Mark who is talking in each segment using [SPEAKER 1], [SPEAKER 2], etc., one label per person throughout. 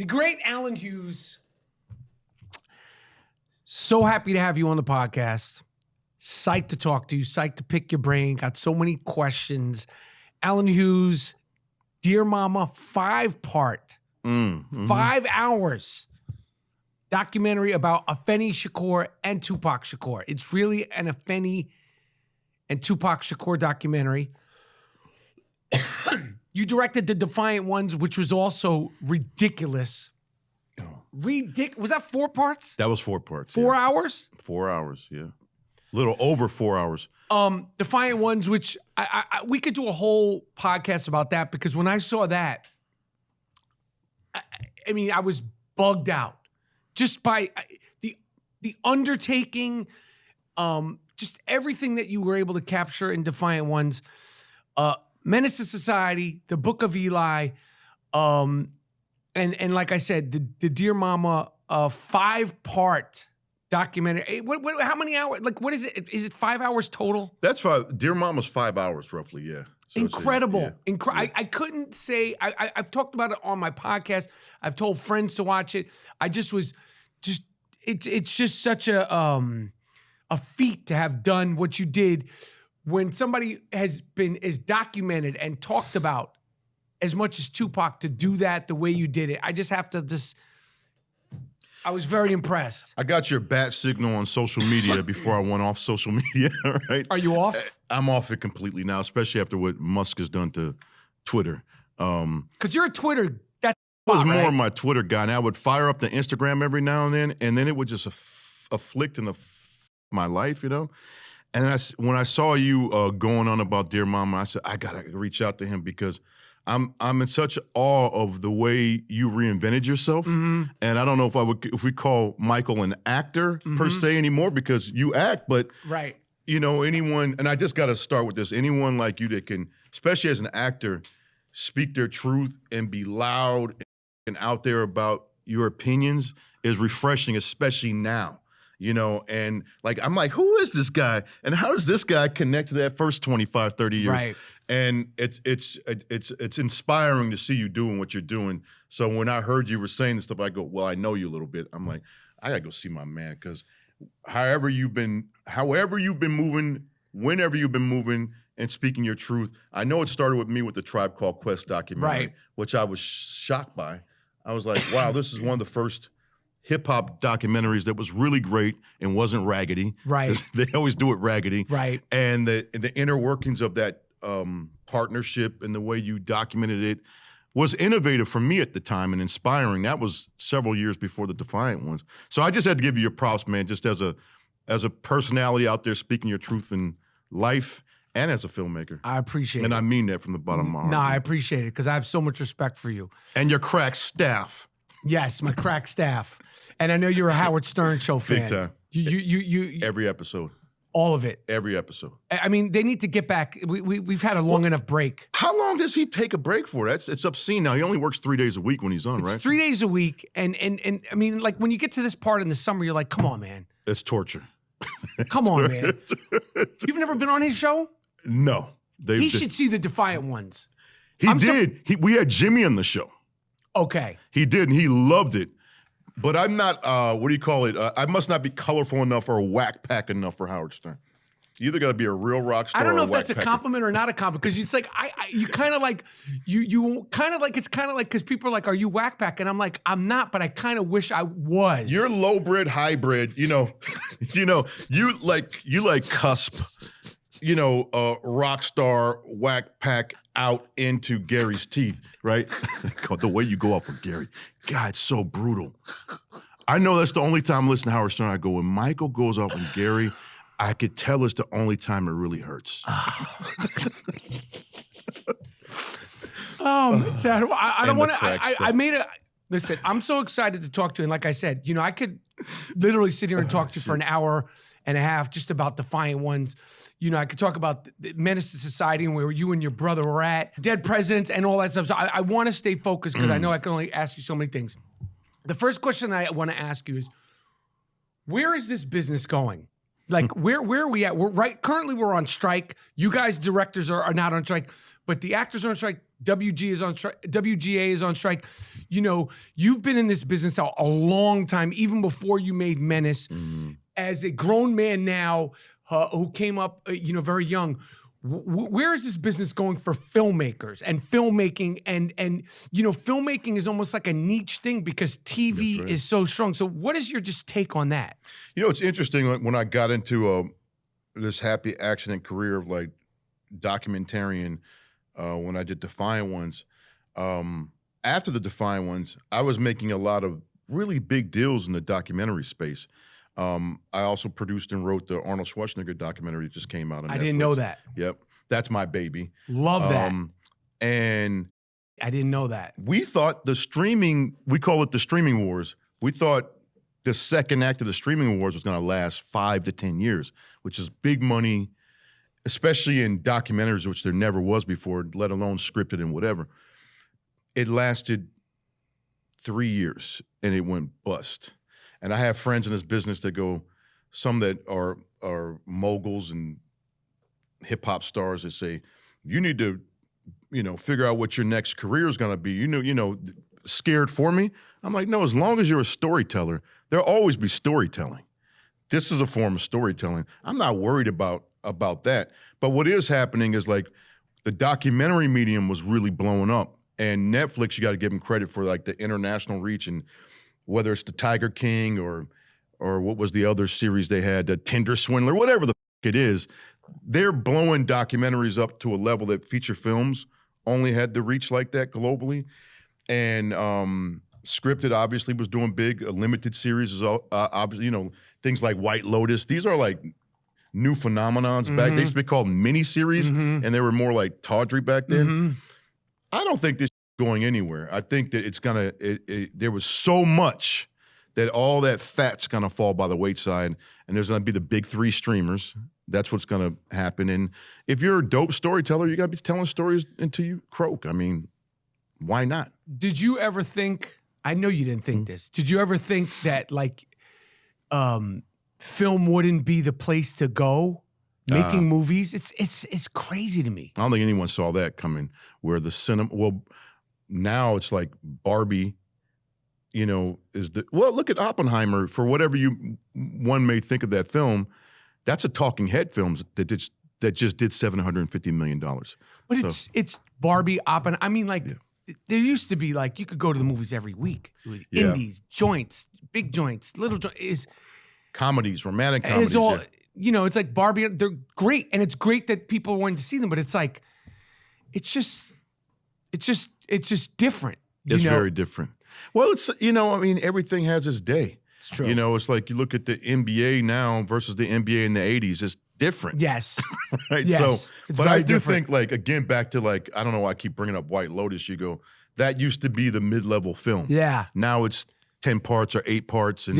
[SPEAKER 1] The great Allen Hughes. So happy to have you on the podcast. Psyched to talk to you. Psyched to pick your brain. Got so many questions. Allen Hughes, Dear Mama, 5-part, 5 hours documentary about Afeni Shakur and Tupac Shakur. It's really an Afeni and Tupac Shakur documentary. You directed The Defiant Ones, which was also ridiculous. Was that 4 parts?
[SPEAKER 2] That was 4 parts.
[SPEAKER 1] 4 hours?
[SPEAKER 2] 4 hours, yeah. A little over 4 hours.
[SPEAKER 1] Defiant Ones, which we could do a whole podcast about that, because when I saw that, I mean, I was bugged out just by the undertaking, just everything that you were able to capture in Defiant Ones. Menace to Society, The Book of Eli, and like I said, the Dear Mama 5-part documentary. How many hours? Like, what is it? Is it 5 hours total?
[SPEAKER 2] That's 5. Dear Mama's 5 hours roughly, yeah. So
[SPEAKER 1] incredible. I couldn't say, I've talked about it on my podcast. I've told friends to watch it. It's just such a feat to have done what you did when somebody is documented and talked about as much as Tupac, to do that the way you did it. I just have to I was very impressed.
[SPEAKER 2] I got your bat signal on social media before I went off social media, right?
[SPEAKER 1] Are you off?
[SPEAKER 2] I'm off it completely now, especially after what Musk has done to Twitter.
[SPEAKER 1] Because you're a Twitter,
[SPEAKER 2] I was more of my Twitter guy, and I would fire up the Instagram every now and then it would just afflict and my life, you know? And when I saw you going on about Dear Mama, I said, I gotta reach out to him, because I'm in such awe of the way you reinvented yourself. And I don't know if we call Michael an actor per se anymore, because you act, but
[SPEAKER 1] right.
[SPEAKER 2] You know, anyone, and I just got to start with this, anyone like you that can, especially as an actor, speak their truth and be loud and out there about your opinions is refreshing, especially now. You know, and like, I'm like, who is this guy? And how does this guy connect to that first 25, 30 years?
[SPEAKER 1] Right.
[SPEAKER 2] And it's inspiring to see you doing what you're doing. So when I heard you were saying this stuff, I go, well, I know you a little bit. I'm like, I gotta go see my man, because however you've been moving, whenever you've been moving and speaking your truth. I know it started with me with the Tribe Called Quest documentary, which I was shocked by. I was like, wow, this is one of the first hip-hop documentaries that was really great and wasn't raggedy.
[SPEAKER 1] Right.
[SPEAKER 2] They always do it raggedy.
[SPEAKER 1] Right.
[SPEAKER 2] And the inner workings of that partnership and the way you documented it was innovative for me at the time and inspiring. That was several years before the Defiant Ones. So I just had to give you your props, man, just as a personality out there speaking your truth in life and as a filmmaker.
[SPEAKER 1] I appreciate it.
[SPEAKER 2] And I mean that from the bottom of my heart.
[SPEAKER 1] No, I appreciate it, because I have so much respect for you.
[SPEAKER 2] And your crack staff.
[SPEAKER 1] Yes, my crack staff. And I know you're a Howard Stern show fan.
[SPEAKER 2] Big time.
[SPEAKER 1] You
[SPEAKER 2] every episode.
[SPEAKER 1] All of it.
[SPEAKER 2] Every episode.
[SPEAKER 1] I mean, they need to get back. We've had a long enough break.
[SPEAKER 2] How long does he take a break for? It's obscene now. He only works 3 days a week when he's on, right?
[SPEAKER 1] It's 3 days a week. And I mean, like, when you get to this part in the summer, you're like, come on, man.
[SPEAKER 2] It's torture.
[SPEAKER 1] Come on, man. You've never been on his show?
[SPEAKER 2] No.
[SPEAKER 1] He should see the Defiant Ones.
[SPEAKER 2] He did. We had Jimmy on the show.
[SPEAKER 1] Okay.
[SPEAKER 2] He did, and he loved it. But I'm not, what do you call it? I must not be colorful enough or whack pack enough for Howard Stern. You either got to be a real rock star.
[SPEAKER 1] I don't know
[SPEAKER 2] or
[SPEAKER 1] if that's a compliment or not a compliment, because it's like you kind of like you kind of like, it's kind of like, because people are like, "Are you whack pack?" And I'm like, "I'm not," but I kind of wish I was.
[SPEAKER 2] You're lowbred, hybrid. You know, you like cusp. You know, rock star, whack pack out into Gary's teeth, right? The way you go out for Gary, God, it's so brutal. I know that's the only time I listen to Howard Stern. I go, when Michael goes out with Gary, I could tell it's the only time it really hurts.
[SPEAKER 1] Sad. I don't want to. I made a. Listen, I'm so excited to talk to you. And like I said, you know, I could literally sit here and talk to you for an hour and a half just about Defiant Ones. You know, I could talk about the Menace to Society and where you and your brother were at, dead presidents and all that stuff. So I want to stay focused, because I know I can only ask you so many things. The first question I want to ask you is, where is this business going? Like, where are we at? Currently we're on strike. You guys, directors, are not on strike, but the actors are on strike. WGA is on strike. you know, you've been in this business a long time, even before you made Menace. As a grown man now, who came up, you know, very young, where is this business going for filmmakers and filmmaking? And you know, filmmaking is almost like a niche thing because TV is so strong. So what is your just take on that?
[SPEAKER 2] You know, it's interesting, like, when I got into this happy accident career of like documentarian, when I did Defiant Ones, after the Defiant Ones, I was making a lot of really big deals in the documentary space. I also produced and wrote the Arnold Schwarzenegger documentary that just came out on Netflix.
[SPEAKER 1] I didn't know that.
[SPEAKER 2] Yep. That's my baby.
[SPEAKER 1] Love that.
[SPEAKER 2] And
[SPEAKER 1] I didn't know that.
[SPEAKER 2] we thought we call it the streaming wars. We thought the second act of the streaming wars was going to last 5 to 10 years, which is big money, especially in documentaries, which there never was before, let alone scripted and whatever. It lasted 3 years and it went bust. And I have friends in this business that go, some that are moguls and hip hop stars that say, you need to, you know, figure out what your next career is going to be. You know, scared for me? I'm like, no, as long as you're a storyteller, there'll always be storytelling. This is a form of storytelling. I'm not worried about that. But what is happening is, like, the documentary medium was really blowing up. And Netflix, you got to give them credit for, like, the international reach, and whether it's the Tiger King or what was the other series they had, the Tinder Swindler, whatever the it is, they're blowing documentaries up to a level that feature films only had the reach like that globally. And scripted obviously was doing big. A limited series is obviously, you know, things like White Lotus. These are like new phenomenons back. They used to be called miniseries, and they were more like tawdry back then. I don't think this is going anywhere. I think that it's gonna. There was so much that all that fat's gonna fall by the wayside, and there's gonna be the big 3 streamers. That's what's gonna happen. And if you're a dope storyteller, you gotta be telling stories until you croak. I mean, why not?
[SPEAKER 1] Did you ever think? I know you didn't think this. Did you ever think that, like, film wouldn't be the place to go? Making movies, it's crazy to me.
[SPEAKER 2] I don't think anyone saw that coming. Where the cinema, well, now it's like Barbie, you know, look at Oppenheimer. For whatever one may think of that film, that's a talking head film that just did $750 million.
[SPEAKER 1] But it's Barbie, Oppenheimer. I mean, like, there used to be, like, you could go to the movies every week. Indies, joints, big joints, little joints.
[SPEAKER 2] Comedies, romantic comedies.
[SPEAKER 1] It's all, you know, it's like Barbie. They're great, and it's great that people wanted to see them. But it's like, it's just different.
[SPEAKER 2] It's very different. Well, it's, you know, I mean, everything has its day.
[SPEAKER 1] It's true.
[SPEAKER 2] You know, it's like you look at the NBA now versus the NBA in the 80s. It's different.
[SPEAKER 1] Yes.
[SPEAKER 2] Right.
[SPEAKER 1] Yes.
[SPEAKER 2] So, but I do think, like, again, back to, like, I don't know why I keep bringing up White Lotus. You go, that used to be the mid-level film.
[SPEAKER 1] Yeah.
[SPEAKER 2] Now it's 10 parts or 8 parts. And,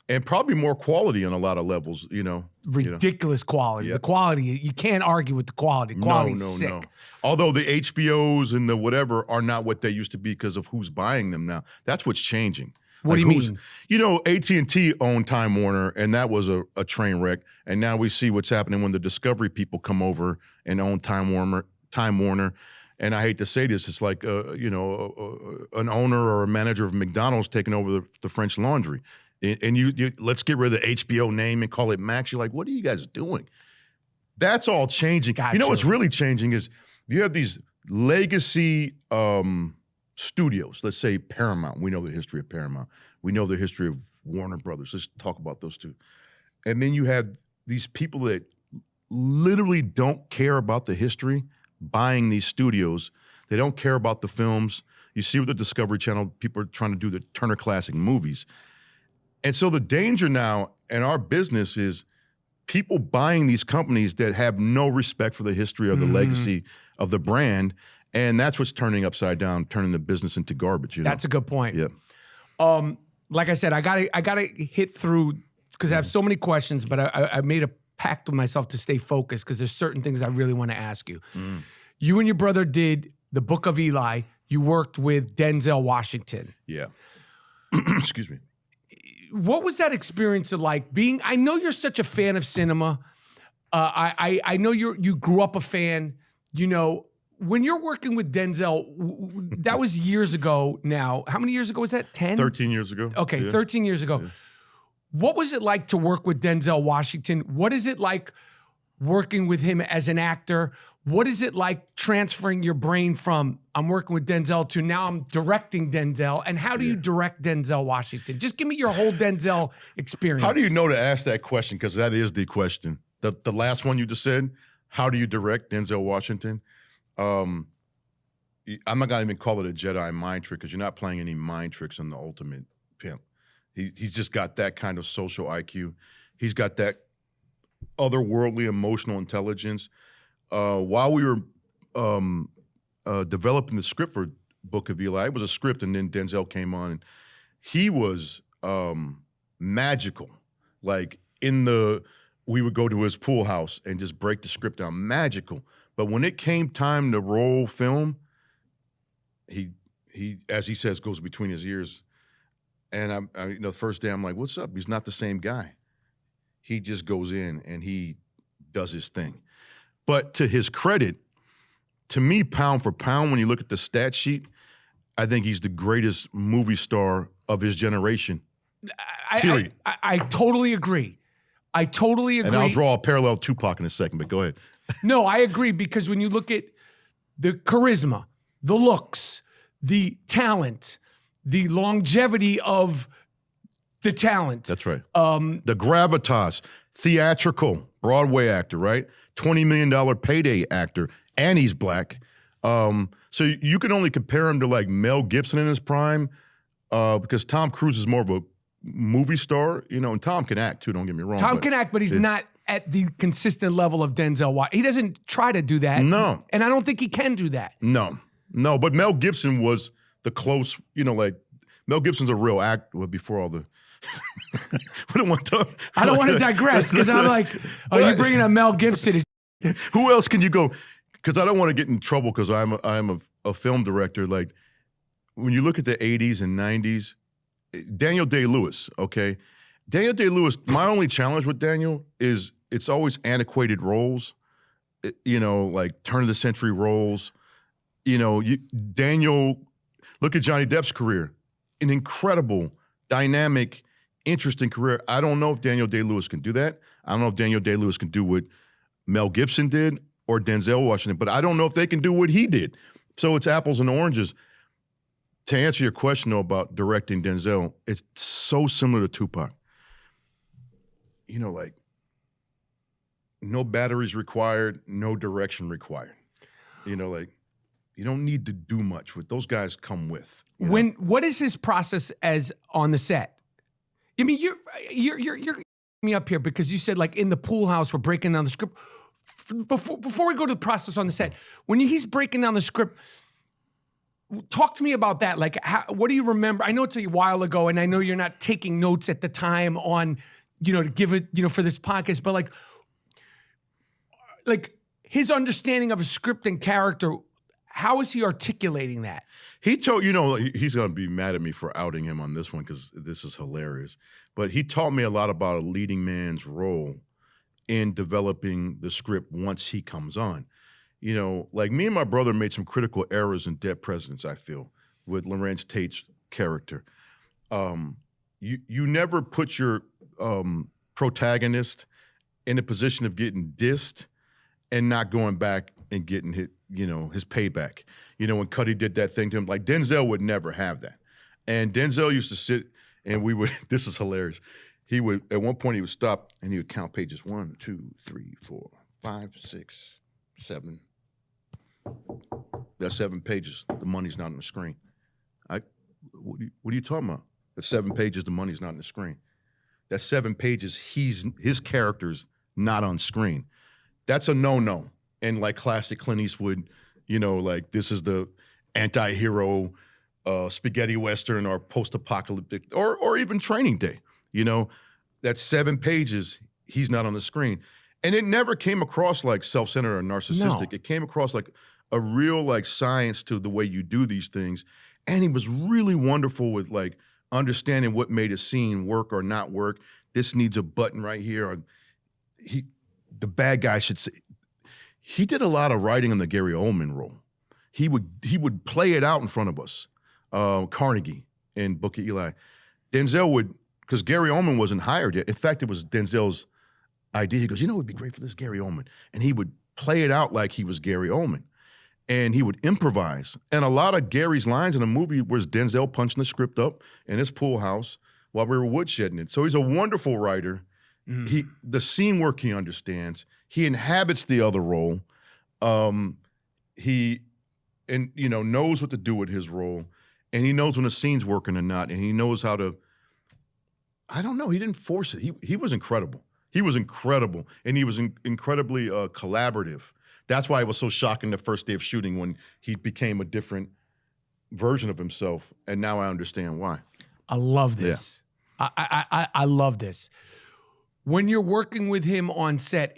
[SPEAKER 2] and probably more quality on a lot of levels, you know.
[SPEAKER 1] Ridiculous quality. Yeah. The quality, you can't argue with the quality. Quality's sick. No.
[SPEAKER 2] Although the HBOs and the whatever are not what they used to be because of who's buying them now. That's what's changing.
[SPEAKER 1] What do you mean?
[SPEAKER 2] You know, AT&T owned Time Warner, and that was a train wreck. And now we see what's happening when the Discovery people come over and own Time Warner. And I hate to say this, it's like, you know, an owner or a manager of McDonald's taking over the French Laundry. And you let's get rid of the HBO name and call it Max. You're like, what are you guys doing? That's all changing. Gotcha. You know what's really changing is you have these legacy studios. Let's say Paramount. We know the history of Paramount. We know the history of Warner Brothers. Let's talk about those two. And then you have these people that literally don't care about the history buying these studios. They don't care about the films. You see with the Discovery Channel, people are trying to do the Turner Classic Movies. And so the danger now in our business is people buying these companies that have no respect for the history or the legacy of the brand. And that's what's turning upside down, turning the business into garbage. You know?
[SPEAKER 1] That's a good point.
[SPEAKER 2] Yeah.
[SPEAKER 1] Like I said, I gotta hit through because I have so many questions, but I made a pact with myself to stay focused because there's certain things I really want to ask you. You and your brother did The Book of Eli. You worked with Denzel Washington.
[SPEAKER 2] Yeah. Excuse me.
[SPEAKER 1] What was that experience of, like, being? I know you're such a fan of cinema. I know you grew up a fan. You know, when you're working with Denzel, that was years ago now. How many years ago was that? 10?
[SPEAKER 2] 13 years ago.
[SPEAKER 1] Okay, yeah. 13 years ago. Yeah. What was it like to work with Denzel Washington? What is it like working with him as an actor? What is it like transferring your brain from I'm working with Denzel to now I'm directing Denzel? And how do you direct Denzel Washington? Just give me your whole Denzel experience.
[SPEAKER 2] How do you know to ask that question? Because that is the question. The last one you just said, how do you direct Denzel Washington? I'm not going to even call it a Jedi mind trick because you're not playing any mind tricks in The Ultimate Pimp. He's just got that kind of social IQ. He's got that otherworldly emotional intelligence. While we were developing the script for Book of Eli, it was a script, and then Denzel came on, and he was magical. Like we would go to his pool house and just break the script down, magical. But when it came time to roll film, he as he says, goes between his ears. And the first day I'm like, what's up? He's not the same guy. He just goes in and he does his thing. But to his credit, to me, pound for pound, when you look at the stat sheet, I think he's the greatest movie star of his generation. Period.
[SPEAKER 1] I totally agree. I totally agree.
[SPEAKER 2] And I'll draw a parallel to Tupac in a second, but go ahead.
[SPEAKER 1] No, I agree, because when you look at the charisma, the looks, the talent, the longevity of the talent.
[SPEAKER 2] That's right. The gravitas, theatrical, Broadway actor, right? $20 million payday actor, and he's black. So you can only compare him to like Mel Gibson in his prime, because Tom Cruise is more of a movie star, and Tom can act too, don't get me wrong.
[SPEAKER 1] Tom can act, but he's not at the consistent level of Denzel Washington. He doesn't try to do that.
[SPEAKER 2] No.
[SPEAKER 1] And I don't think he can do that.
[SPEAKER 2] No, but Mel Gibson was the close, like Mel Gibson's a real actor before all the I don't want to
[SPEAKER 1] digress, because I'm like, you're bringing up Mel Gibson.
[SPEAKER 2] Who else can you go? Because I don't want to get in trouble, because I'm a film director. Like, when you look at the 80s and 90s, Daniel Day-Lewis, okay? Daniel Day-Lewis, my only challenge with Daniel is it's always antiquated roles, like turn-of-the-century roles. Daniel, look at Johnny Depp's career. An incredible, dynamic, interesting career. I don't know if Daniel Day-Lewis can do that. I don't know if Daniel Day-Lewis can do what Mel Gibson did or Denzel Washington, but I don't know if they can do what he did. So it's apples and oranges. To answer your question, though, about directing Denzel, it's so similar to Tupac. Like, no batteries required, no direction required. Like, you don't need to do much. What those guys come with.
[SPEAKER 1] What is his process as on the set? I mean, you're me up here because you said, like, in the pool house, we're breaking down the script. Before we go to the process on the set, when he's breaking down the script, talk to me about that. Like, what do you remember? I know it's a while ago, and I know you're not taking notes at the time on, to give it, for this podcast, but like his understanding of a script and character, how is he articulating that?
[SPEAKER 2] He told, he's going to be mad at me for outing him on this one because this is hilarious. But he taught me a lot about a leading man's role in developing the script once he comes on. Like, me and my brother made some critical errors in Dead Presidents, I feel, with Larenz Tate's character. You never put your protagonist in a position of getting dissed and not going back and getting his payback. When Cuddy did that thing to him, like, Denzel would never have that. And Denzel used to sit and this is hilarious. At one point he would stop and he would count pages 1, 2, 3, 4, 5, 6, 7. That's 7 pages. The money's not on the screen. What are you talking about? That's 7 pages. The money's not on the screen. That's 7 pages. His character's not on screen. That's a no-no. And like classic Clint Eastwood, like, this is the anti-hero spaghetti western or post-apocalyptic or even Training Day. That's 7 pages. He's not on the screen. And it never came across like self-centered or narcissistic. No. It came across like a real, like, science to the way you do these things. And he was really wonderful with, like, understanding what made a scene work or not work. This needs a button right here. Or the bad guy should say. He did a lot of writing on the Gary Oldman role. he would play it out in front of us. Carnegie in Book of Eli. Denzel would, because Gary Oldman wasn't hired yet. In fact, it was Denzel's idea. He goes, it would be great for this Gary Oldman. And he would play it out like he was Gary Oldman. And he would improvise. And a lot of Gary's lines in the movie was Denzel punching the script up in his pool house while we were woodshedding it. So he's a wonderful writer. The scene work he understands. He inhabits the other role. He knows what to do with his role. And he knows when the scene's working or not. And he knows how to, I don't know, he didn't force it. He was incredible. He was incredible. And he was incredibly collaborative. That's why it was so shocking the first day of shooting when he became a different version of himself. And now I understand why.
[SPEAKER 1] I love this. Yeah. I love this. When you're working with him on set,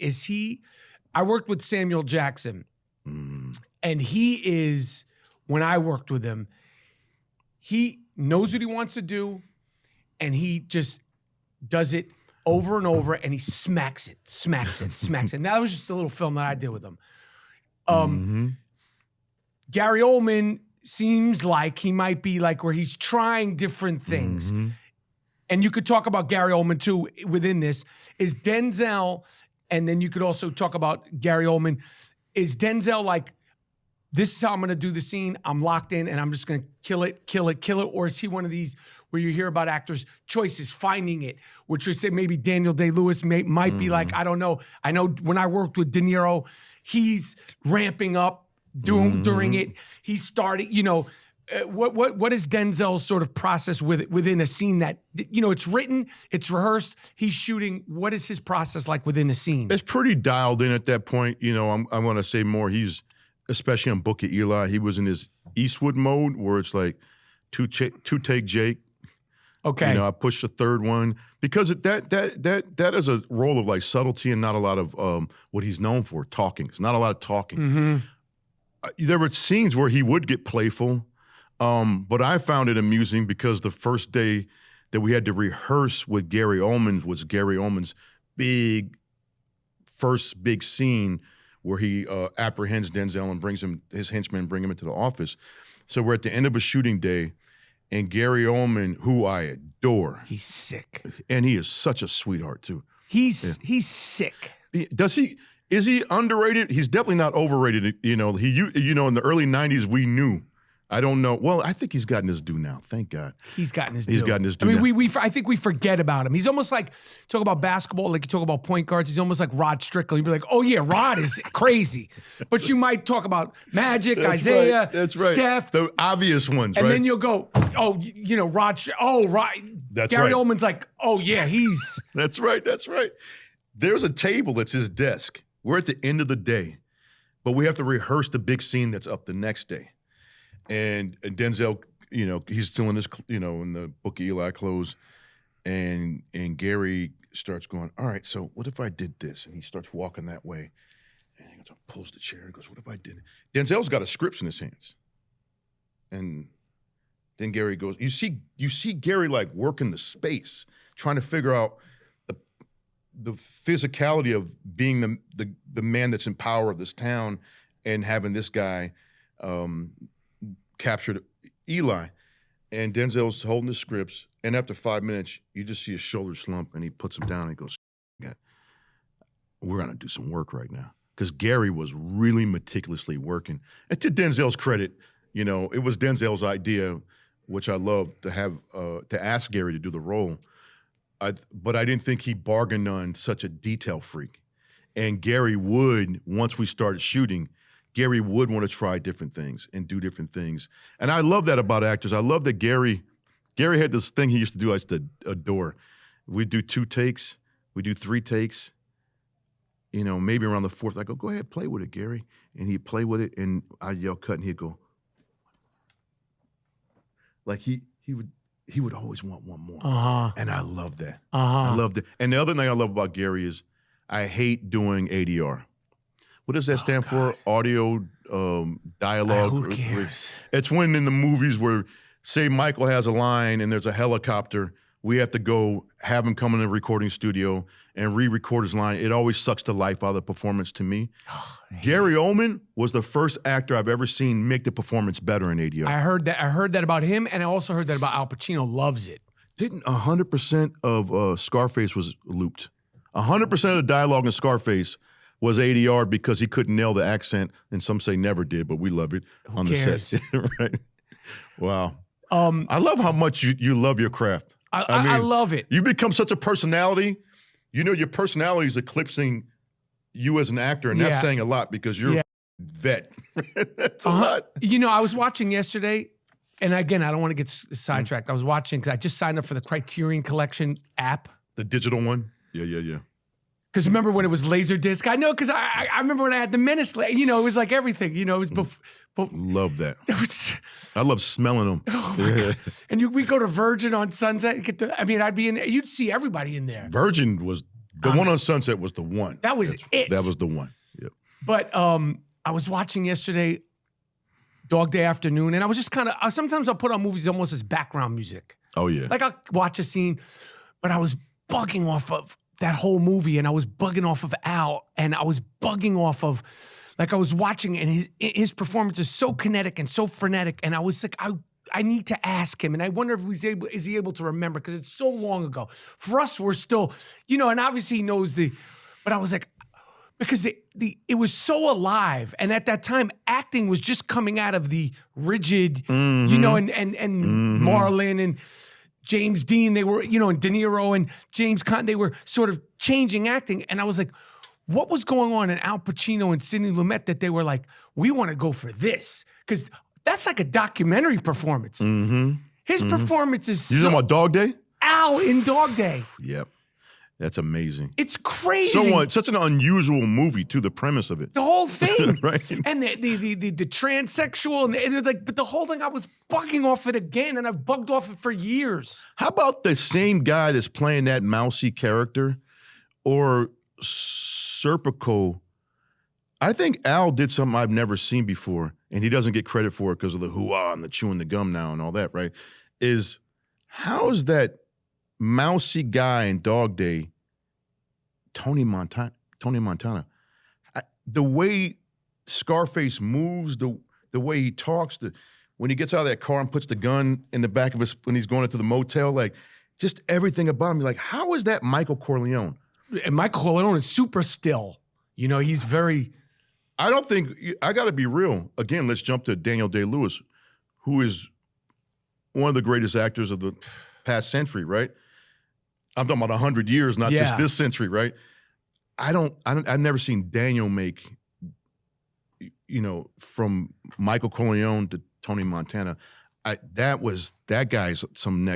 [SPEAKER 1] I worked with Samuel Jackson. And he is, when I worked with him, he knows what he wants to do, and he just does it over and over, and he smacks it. And that was just a little film that I did with him. Gary Oldman seems like he might be like where he's trying different things. And you could talk about Gary Oldman too within this. Is Denzel, and then you could also talk about Gary Oldman, is Denzel like, this is how I'm going to do the scene. I'm locked in and I'm just going to kill it. Or is he one of these where you hear about actors' choices, finding it, which would say maybe Daniel Day-Lewis might be like, I don't know. I know when I worked with De Niro, he's ramping up during it. He's starting, what is Denzel's sort of process within a scene that, it's written, it's rehearsed, he's shooting. What is his process like within a scene?
[SPEAKER 2] It's pretty dialed in at that point. I want to say more. Especially on Book of Eli, he was in his Eastwood mode where it's like two take Jake.
[SPEAKER 1] Okay.
[SPEAKER 2] I pushed the third one because that is a role of like subtlety and not a lot of what he's known for, talking. It's not a lot of talking. There were scenes where he would get playful, but I found it amusing because the first day that we had to rehearse with Gary Oldman was Gary Oldman's first big scene where he apprehends Denzel and brings his henchmen, bring him into the office. So we're at the end of a shooting day, and Gary Oldman, who I adore.
[SPEAKER 1] He's sick.
[SPEAKER 2] And he is such a sweetheart, too.
[SPEAKER 1] He's sick.
[SPEAKER 2] Is he underrated? He's definitely not overrated. In the early 90s, we knew. I don't know. Well, I think he's gotten his due now. Thank God.
[SPEAKER 1] He's gotten his due.
[SPEAKER 2] He's gotten his due.
[SPEAKER 1] I mean, I think we forget about him. He's almost like, talk about basketball, like you talk about point guards. He's almost like Rod Strickland. You'd be like, oh yeah, Rod is crazy. But you might talk about Magic, Isaiah, Steph.
[SPEAKER 2] The obvious ones,
[SPEAKER 1] and
[SPEAKER 2] right?
[SPEAKER 1] then you'll go, Rod.
[SPEAKER 2] That's
[SPEAKER 1] Gary
[SPEAKER 2] right.
[SPEAKER 1] Oldman's like, oh yeah, he's.
[SPEAKER 2] That's right. There's a table that's his desk. We're at the end of the day, but we have to rehearse the big scene that's up the next day. And Denzel, he's still in this, in the Book of Eli clothes, and Gary starts going, all right, so what if I did this? And he starts walking that way, and he pulls the chair and goes, what if I did it? Denzel's got a script in his hands, and then Gary goes, you see Gary like working the space, trying to figure out the physicality of being the man that's in power of this town, and having this guy captured Eli, and Denzel's holding the scripts, and after 5 minutes, you just see his shoulders slump, and he puts them down, and he goes, we're going to do some work right now. Because Gary was really meticulously working. And to Denzel's credit, it was Denzel's idea, which I love, to have to ask Gary to do the role. But I didn't think he bargained on such a detail freak. And Gary would, once we started shooting, Gary would want to try different things and do different things. And I love that about actors. I love that Gary had this thing he used to do I used to adore. We'd do 2 takes. We do 3 takes. Maybe around the 4th, I go ahead, play with it, Gary. And he'd play with it, and I'd yell cut, and he'd go. Like he would always want one more. And I love that. I loved it. And the other thing I love about Gary is I hate doing ADR. What does that stand for? Audio dialogue.
[SPEAKER 1] Who cares?
[SPEAKER 2] It's when in the movies where, say, Michael has a line and there's a helicopter we have to go have him come in the recording studio and re-record his line. It always sucks the life out of the performance to me. Gary Oldman was the first actor I've ever seen make the performance better in ADR.
[SPEAKER 1] I heard that about him, and I also heard that about Al Pacino. Loves it.
[SPEAKER 2] Didn't 100% of Scarface was looped? 100% of the dialogue in Scarface was ADR because he couldn't nail the accent, and some say never did, but we love it on the set. Right? Wow. I love how much you love your craft.
[SPEAKER 1] I love it.
[SPEAKER 2] You become such a personality. You know, your personality is eclipsing you as an actor, and that's saying a lot because you're a vet. That's a lot.
[SPEAKER 1] You know, I was watching yesterday, and again, I don't want to get sidetracked. I was watching because I just signed up for the Criterion Collection app.
[SPEAKER 2] The digital one? Yeah.
[SPEAKER 1] Because remember when it was Laserdisc? I know because I remember when I had the Menace. You know, it was like everything. You know, it was before.
[SPEAKER 2] Love that. I love smelling them.
[SPEAKER 1] Oh my God. And we go to Virgin on Sunset. I'd be in there. You'd see everybody in there.
[SPEAKER 2] Virgin was the one on Sunset was the one.
[SPEAKER 1] That was it.
[SPEAKER 2] That was the one. Yep.
[SPEAKER 1] But I was watching yesterday, Dog Day Afternoon, and I was just kind of. Sometimes I'll put on movies almost as background music.
[SPEAKER 2] Oh yeah.
[SPEAKER 1] Like I'll watch a scene, but I was bugging off of that whole movie, and I was bugging off of Al, and I was bugging off of. Like I was watching, and his performance is so kinetic and so frenetic, and I was like, I need to ask him, and I wonder if is he able to remember because it's so long ago. For us, we're still, you know, and obviously he knows but I was like, because it was so alive, and at that time, acting was just coming out of the rigid, you know, and Marlon and James Dean, they were, you know, and De Niro and James Caan, they were sort of changing acting, and I was like, what was going on in Al Pacino and Sidney Lumet that they were like, we want to go for this? Because that's like a documentary performance. His performance is
[SPEAKER 2] You talking about Dog Day?
[SPEAKER 1] Al in Dog Day.
[SPEAKER 2] Yep. That's amazing.
[SPEAKER 1] It's crazy.
[SPEAKER 2] Such an unusual movie, too, the premise of it.
[SPEAKER 1] The whole thing.
[SPEAKER 2] Right.
[SPEAKER 1] And the transsexual, and but the whole thing, I was bugging off it again, and I've bugged off it for years.
[SPEAKER 2] How about the same guy that's playing that mousy character or Serpico? I think Al did something I've never seen before, and he doesn't get credit for it because of the hoo-ah and the chewing the gum now and all that, right? How is that mousy guy in Dog Day, Tony Montana? The way Scarface moves, the way he talks, when he gets out of that car and puts the gun in the back of his, when he's going into the motel, like just everything about him, like how is that Michael Corleone?
[SPEAKER 1] And Michael Corleone is super still. You know, he's very...
[SPEAKER 2] I don't think, I got to be real. Again, let's jump to Daniel Day-Lewis, who is one of the greatest actors of the past century, right? I'm talking about 100 years, not just this century, right? I've never seen Daniel make, you know, from Michael Corleone to Tony Montana. That guy's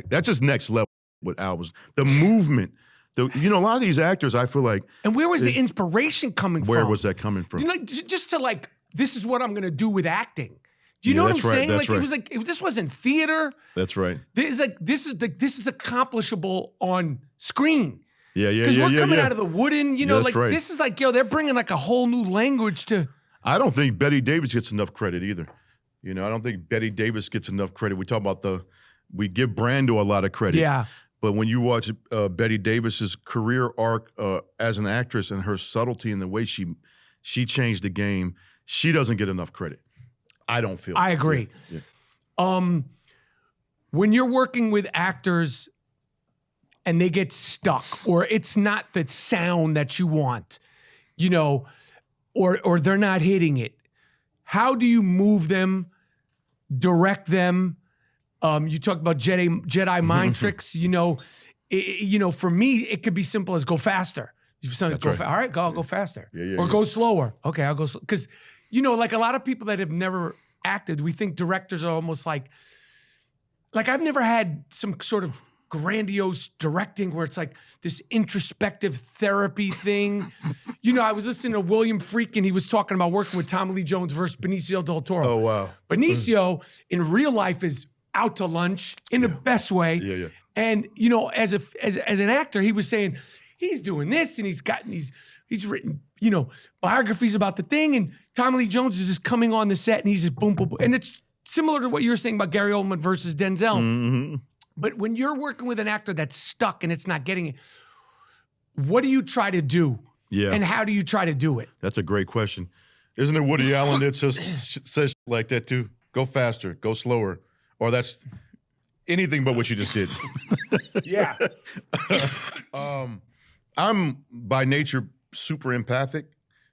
[SPEAKER 2] that's just next level what Al was. The movement. You know, a lot of these actors, I feel like.
[SPEAKER 1] And where was the inspiration coming from?
[SPEAKER 2] Where was that coming from?
[SPEAKER 1] You know, just to like, this is what I'm going to do with acting. Do you know what I'm saying? Like it was like this wasn't theater.
[SPEAKER 2] That's right.
[SPEAKER 1] This is accomplishable on screen.
[SPEAKER 2] Yeah.
[SPEAKER 1] Because we're coming out of the wooden. You know, this is like they're bringing like a whole new language to.
[SPEAKER 2] I don't think Bette Davis gets enough credit either. You know, I don't think Bette Davis gets enough credit. We talk about we give Brando a lot of credit.
[SPEAKER 1] Yeah.
[SPEAKER 2] But when you watch Bette Davis's career arc as an actress and her subtlety and the way she changed the game, she doesn't get enough credit. I don't feel.
[SPEAKER 1] I agree. Yeah. When you're working with actors and they get stuck, or it's not the sound that you want, you know, or they're not hitting it, how do you move them, direct them? You talk about Jedi mind tricks. You know, for me, it could be simple as go faster. All right, go faster. Or go slower. Okay, I'll go slow. Because, you know, like a lot of people that have never acted, we think directors are almost like I've never had some sort of grandiose directing where it's like this introspective therapy thing. You know, I was listening to William Friedkin. He was talking about working with Tommy Lee Jones versus Benicio del Toro.
[SPEAKER 2] Oh, wow.
[SPEAKER 1] Benicio in real life is out to lunch in the best way.
[SPEAKER 2] Yeah.
[SPEAKER 1] And, you know, as an actor, he was saying he's doing this and he's written, you know, biographies about the thing. And Tommy Lee Jones is just coming on the set and he's just boom, boom, boom. And it's similar to what you were saying about Gary Oldman versus Denzel. But when you're working with an actor that's stuck and it's not getting it, what do you try to do?
[SPEAKER 2] Yeah.
[SPEAKER 1] And how do you try to do it?
[SPEAKER 2] That's a great question. Isn't it Woody Allen that says like that too? Go faster, go slower. Or that's anything but what you just did.
[SPEAKER 1] Yeah.
[SPEAKER 2] I'm by nature super empathic,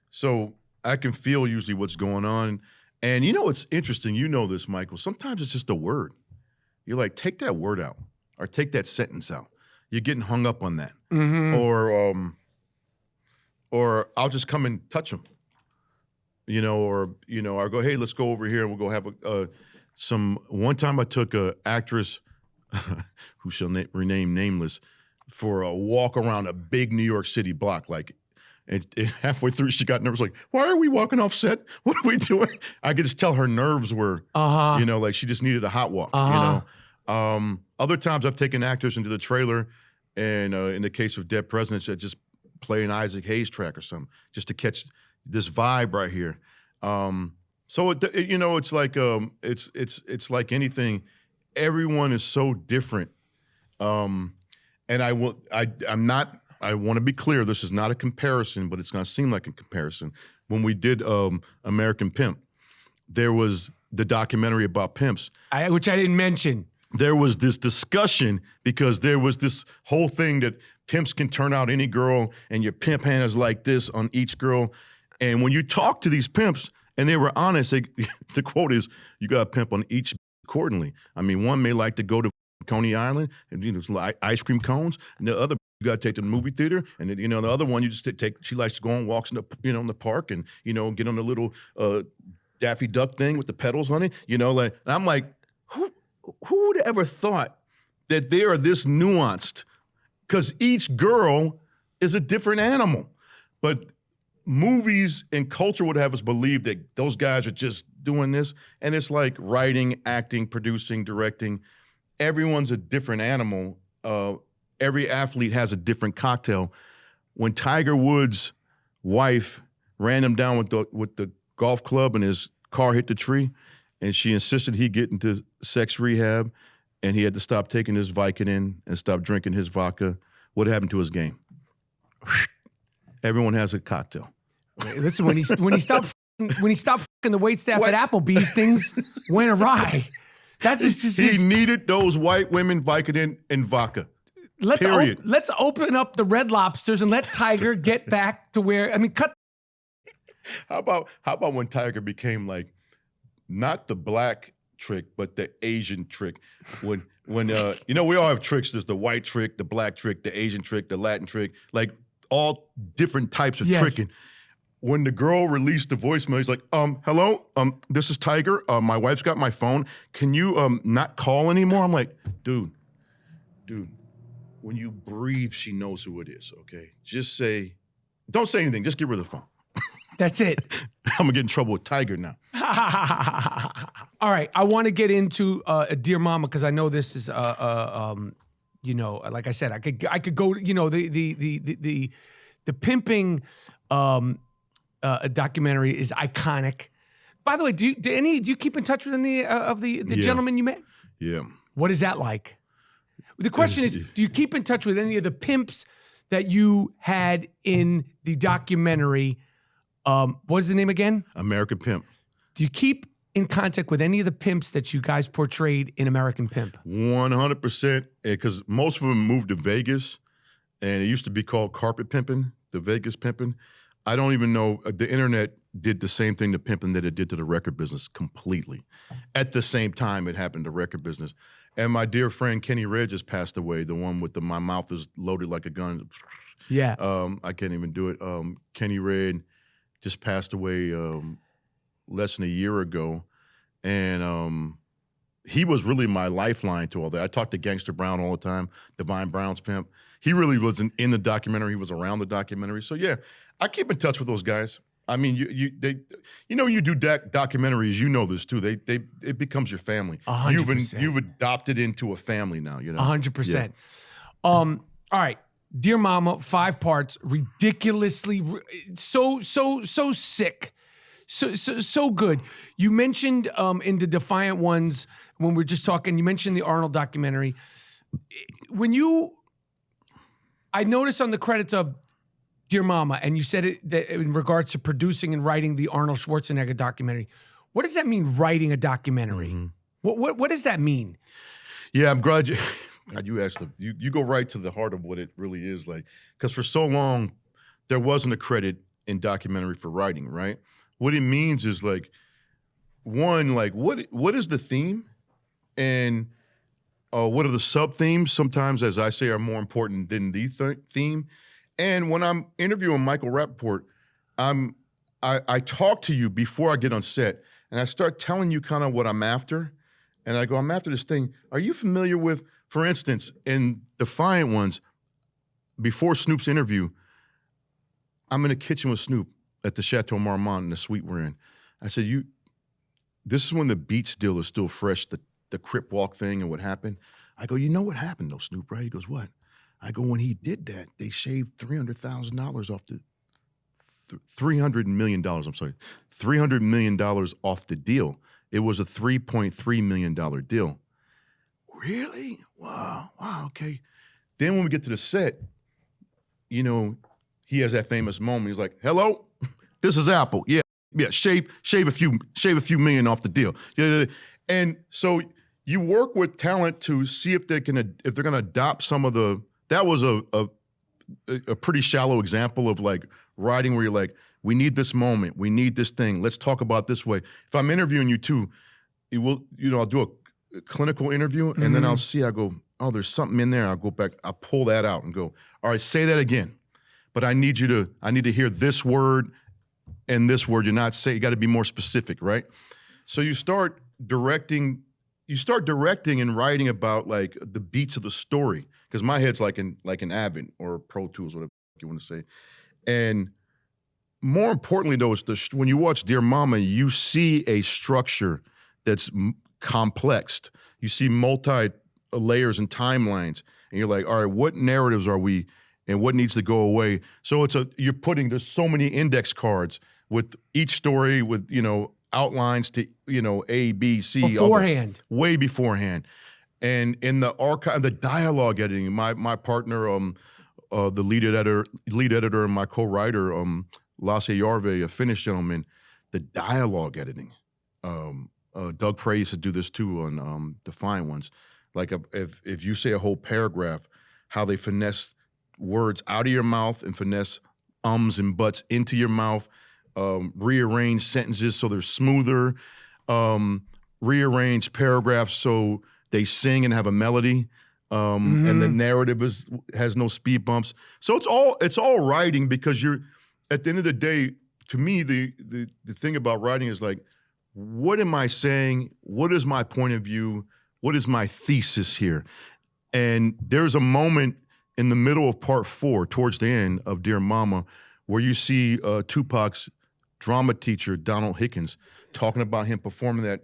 [SPEAKER 2] so I can feel usually what's going on. And you know what's interesting? You know this, Michael. Sometimes it's just a word. You're like, take that word out or take that sentence out. You're getting hung up on that.
[SPEAKER 1] Mm-hmm.
[SPEAKER 2] Or I'll just come and touch them. I'll go, hey, let's go over here and we'll go have one time I took a actress who shall rename nameless for a walk around a big New York City block. And halfway through, she got nervous, like, why are we walking off set? What are we doing? I could just tell her nerves were, like she just needed a hot walk, Other times I've taken actors into the trailer and in the case of Dead Presidents, I just play an Isaac Hayes track or something just to catch this vibe right here. So it's like it's like anything. Everyone is so different, and I want to be clear. This is not a comparison, but it's going to seem like a comparison. When we did American Pimp, there was the documentary about pimps,
[SPEAKER 1] which I didn't mention.
[SPEAKER 2] There was this discussion because there was this whole thing that pimps can turn out any girl, and your pimp hand is like this on each girl. And when you talk to these pimps, and they were honest, the quote is, you got to pimp on each accordingly. I mean, one may like to go to Coney Island and ice cream cones, and the other you got to take to the movie theater, and then, the other one you just take. She likes to go on walks in the in the park and get on the little Daffy Duck thing with the pedals on it. And I'm like, who would ever thought that they are this nuanced? Because each girl is a different animal, but movies and culture would have us believe that those guys are just doing this, and it's like writing, acting, producing, directing. Everyone's a different animal. Every athlete has a different cocktail. When Tiger Woods' wife ran him down with the golf club and his car hit the tree, and she insisted he get into sex rehab, and he had to stop taking his Vicodin and stop drinking his vodka, what happened to his game? Everyone has a cocktail.
[SPEAKER 1] Listen, when he stopped fucking the waitstaff at Applebee's, things went awry.
[SPEAKER 2] He needed those white women Vicodin and vodka.
[SPEAKER 1] Let's open up the Red Lobsters and let Tiger get back to where cut.
[SPEAKER 2] How about when Tiger became like not the black trick but the Asian trick? When we all have tricks. There's the white trick, the black trick, the Asian trick, the Latin trick, like all different types of tricking. When the girl released the voicemail, he's like, hello, this is Tiger. My wife's got my phone. Can you not call anymore? I'm like, dude, when you breathe, she knows who it is, okay? Just don't say anything. Just give her the phone.
[SPEAKER 1] That's it.
[SPEAKER 2] I'm going to get in trouble with Tiger now.
[SPEAKER 1] All right, I want to get into Dear Mama, because I know this is, like I said, I could go, the pimping documentary is iconic. By the way, do you keep in touch with any of the gentlemen you met?
[SPEAKER 2] Yeah. What
[SPEAKER 1] is that like? The question is, do you keep in touch with any of the pimps that you had in the documentary? What is the name again?
[SPEAKER 2] American Pimp.
[SPEAKER 1] Do you keep in contact with any of the pimps that you guys portrayed in American Pimp?
[SPEAKER 2] 100%, because most of them moved to Vegas, and it used to be called carpet pimping, the Vegas pimping. I don't even know. The internet did the same thing to pimping that it did to the record business completely. At the same time, it happened to record business. And my dear friend Kenny Red just passed away, the one with my mouth is loaded like a gun.
[SPEAKER 1] Yeah.
[SPEAKER 2] I can't even do it. Kenny Red just passed away less than a year ago. And he was really my lifeline to all that. I talked to Gangster Brown all the time, Divine Brown's pimp. He really wasn't in the documentary. He was around the documentary. So, yeah, I keep in touch with those guys. I mean, you do documentaries, you know this too. It becomes your family.
[SPEAKER 1] 100%.
[SPEAKER 2] You've adopted into a family now.
[SPEAKER 1] 100%.
[SPEAKER 2] Yeah.
[SPEAKER 1] All right, Dear Mama, 5 parts, ridiculously so sick, so good. You mentioned in the Defiant Ones when we were just talking. You mentioned the Arnold documentary. I noticed on the credits of Dear Mama, and you said it that in regards to producing and writing the Arnold Schwarzenegger documentary. What does that mean, writing a documentary? Mm-hmm. What does that mean?
[SPEAKER 2] Yeah, I'm glad you asked. You go right to the heart of what it really is like. Because for so long, there wasn't a credit in documentary for writing, right? What it means is like, one, like what is the theme, and what are the sub themes? Sometimes, as I say, are more important than the theme. And when I'm interviewing Michael Rapaport, I talk to you before I get on set, and I start telling you kind of what I'm after. And I go, I'm after this thing. Are you familiar with, for instance, in Defiant Ones, before Snoop's interview, I'm in the kitchen with Snoop at the Chateau Marmont in the suite we're in. I said, this is when the Beats deal is still fresh, the Crip Walk thing and what happened. I go, you know what happened though, Snoop, right? He goes, what? I go, when he did that, they shaved $300,000 off the, $300 million, I'm sorry, $300 million off the deal. It was a $3.3 million deal. Really? Wow, okay. Then when we get to the set, you know, he has that famous moment. He's like, hello, this is Apple. Yeah, shave a few million off the deal. Yeah, and so you work with talent to see if they're gonna adopt some of the. That was a pretty shallow example of like writing where you're like, we need this moment, we need this thing. Let's talk about this way. If I'm interviewing you too, I'll do a clinical interview, and then I'll see. I go, oh, there's something in there. I'll go back. I'll pull that out and go, all right, say that again. But I need to hear this word and this word. You're not saying. You got to be more specific, right? So you start directing and writing about like the beats of the story, because my head's like an Avid or Pro Tools, whatever you want to say. And more importantly, though, is when you watch Dear Mama, you see a structure that's complex. You see multi layers and timelines, and you're like, all right, what narratives are we, and what needs to go away? So you're putting, there's so many index cards with each story with, outlines to, A, B, C.
[SPEAKER 1] Beforehand.
[SPEAKER 2] Way beforehand. And in the archive, the dialogue editing, my partner, the lead editor and my co-writer, Lasse Yarve, a Finnish gentleman, the dialogue editing. Doug Prey used to do this too on Defiant Ones. Like if you say a whole paragraph, how they finesse words out of your mouth and finesse ums and buts into your mouth, rearrange sentences so they're smoother, rearrange paragraphs so they sing and have a melody, and the narrative has no speed bumps. So it's all writing, because you're, at the end of the day, to me, the thing about writing is like, what am I saying? What is my point of view? What is my thesis here? And there's a moment in the middle of part 4, towards the end of Dear Mama, where you see Tupac's drama teacher, Donald Hickens, talking about him performing that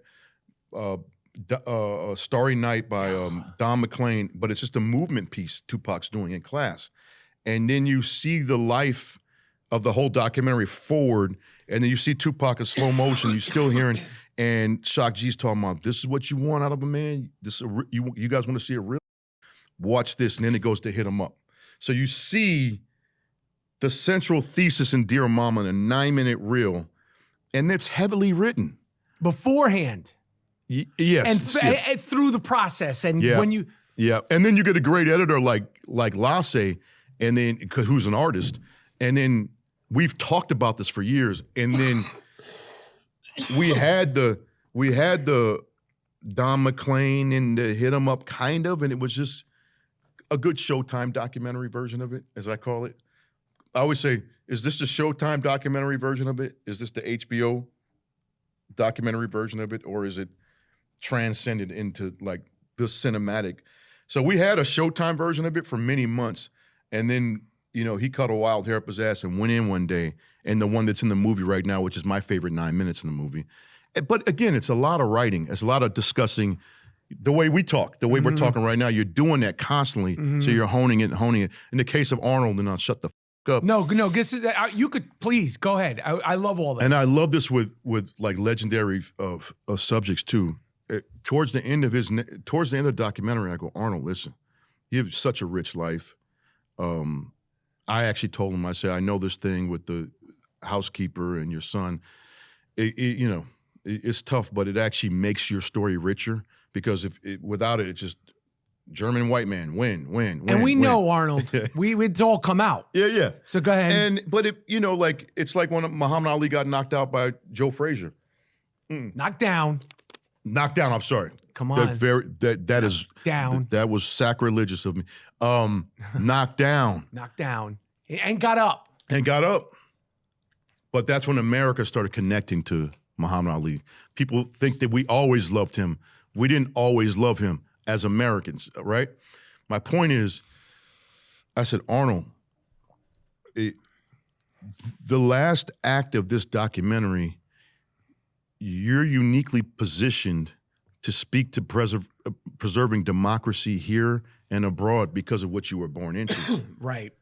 [SPEAKER 2] Starry Night by Don McLean, but it's just a movement piece Tupac's doing in class. And then you see the life of the whole documentary forward, and then you see Tupac in slow motion. You still hearing, and Shock G's talking about, this is what you want out of a man. This you guys want to see it real? Watch this, and then it goes to hit him up. So you see the central thesis in Dear Mama in a 9-minute reel, and it's heavily written beforehand. Yes,
[SPEAKER 1] and through the process, and when you
[SPEAKER 2] and then you get a great editor like Lasse, and then who's an artist, and then we've talked about this for years, and then we had the Don McLean and the Hit 'Em Up kind of, and it was just a good Showtime documentary version of it, as I call it. I always say, is this the Showtime documentary version of it? Is this the HBO documentary version of it, or is it transcended into like the cinematic? So we had a Showtime version of it for many months, and then he cut a wild hair up his ass and went in one day, and the one that's in the movie right now, which is my favorite 9 minutes in the movie. But again, it's a lot of writing. It's a lot of discussing the way we talk, the way we're talking right now. You're doing that constantly, so you're honing it. In the case of Arnold, and I'll shut the f up.
[SPEAKER 1] No, you could please go ahead. I love all this,
[SPEAKER 2] and I love this with like legendary subjects too. Towards the end of the documentary, I go, Arnold, listen, he had such a rich life. I actually told him, I said, I know this thing with the housekeeper and your son. It's tough, but it actually makes your story richer, because without it, it's just German white man, win.
[SPEAKER 1] And we know, Arnold, it's all come out.
[SPEAKER 2] Yeah.
[SPEAKER 1] So go ahead.
[SPEAKER 2] But it's like when Muhammad Ali got knocked out by Joe Frazier.
[SPEAKER 1] Knocked down.
[SPEAKER 2] I'm sorry.
[SPEAKER 1] Come on.
[SPEAKER 2] That is
[SPEAKER 1] down.
[SPEAKER 2] That was sacrilegious of me. Knocked down.
[SPEAKER 1] Knocked down. And got up.
[SPEAKER 2] But that's when America started connecting to Muhammad Ali. People think that we always loved him. We didn't always love him as Americans, right? My point is, I said, Arnold, the last act of this documentary, you're uniquely positioned to speak to preserving democracy here and abroad because of what you were born into.
[SPEAKER 1] Right.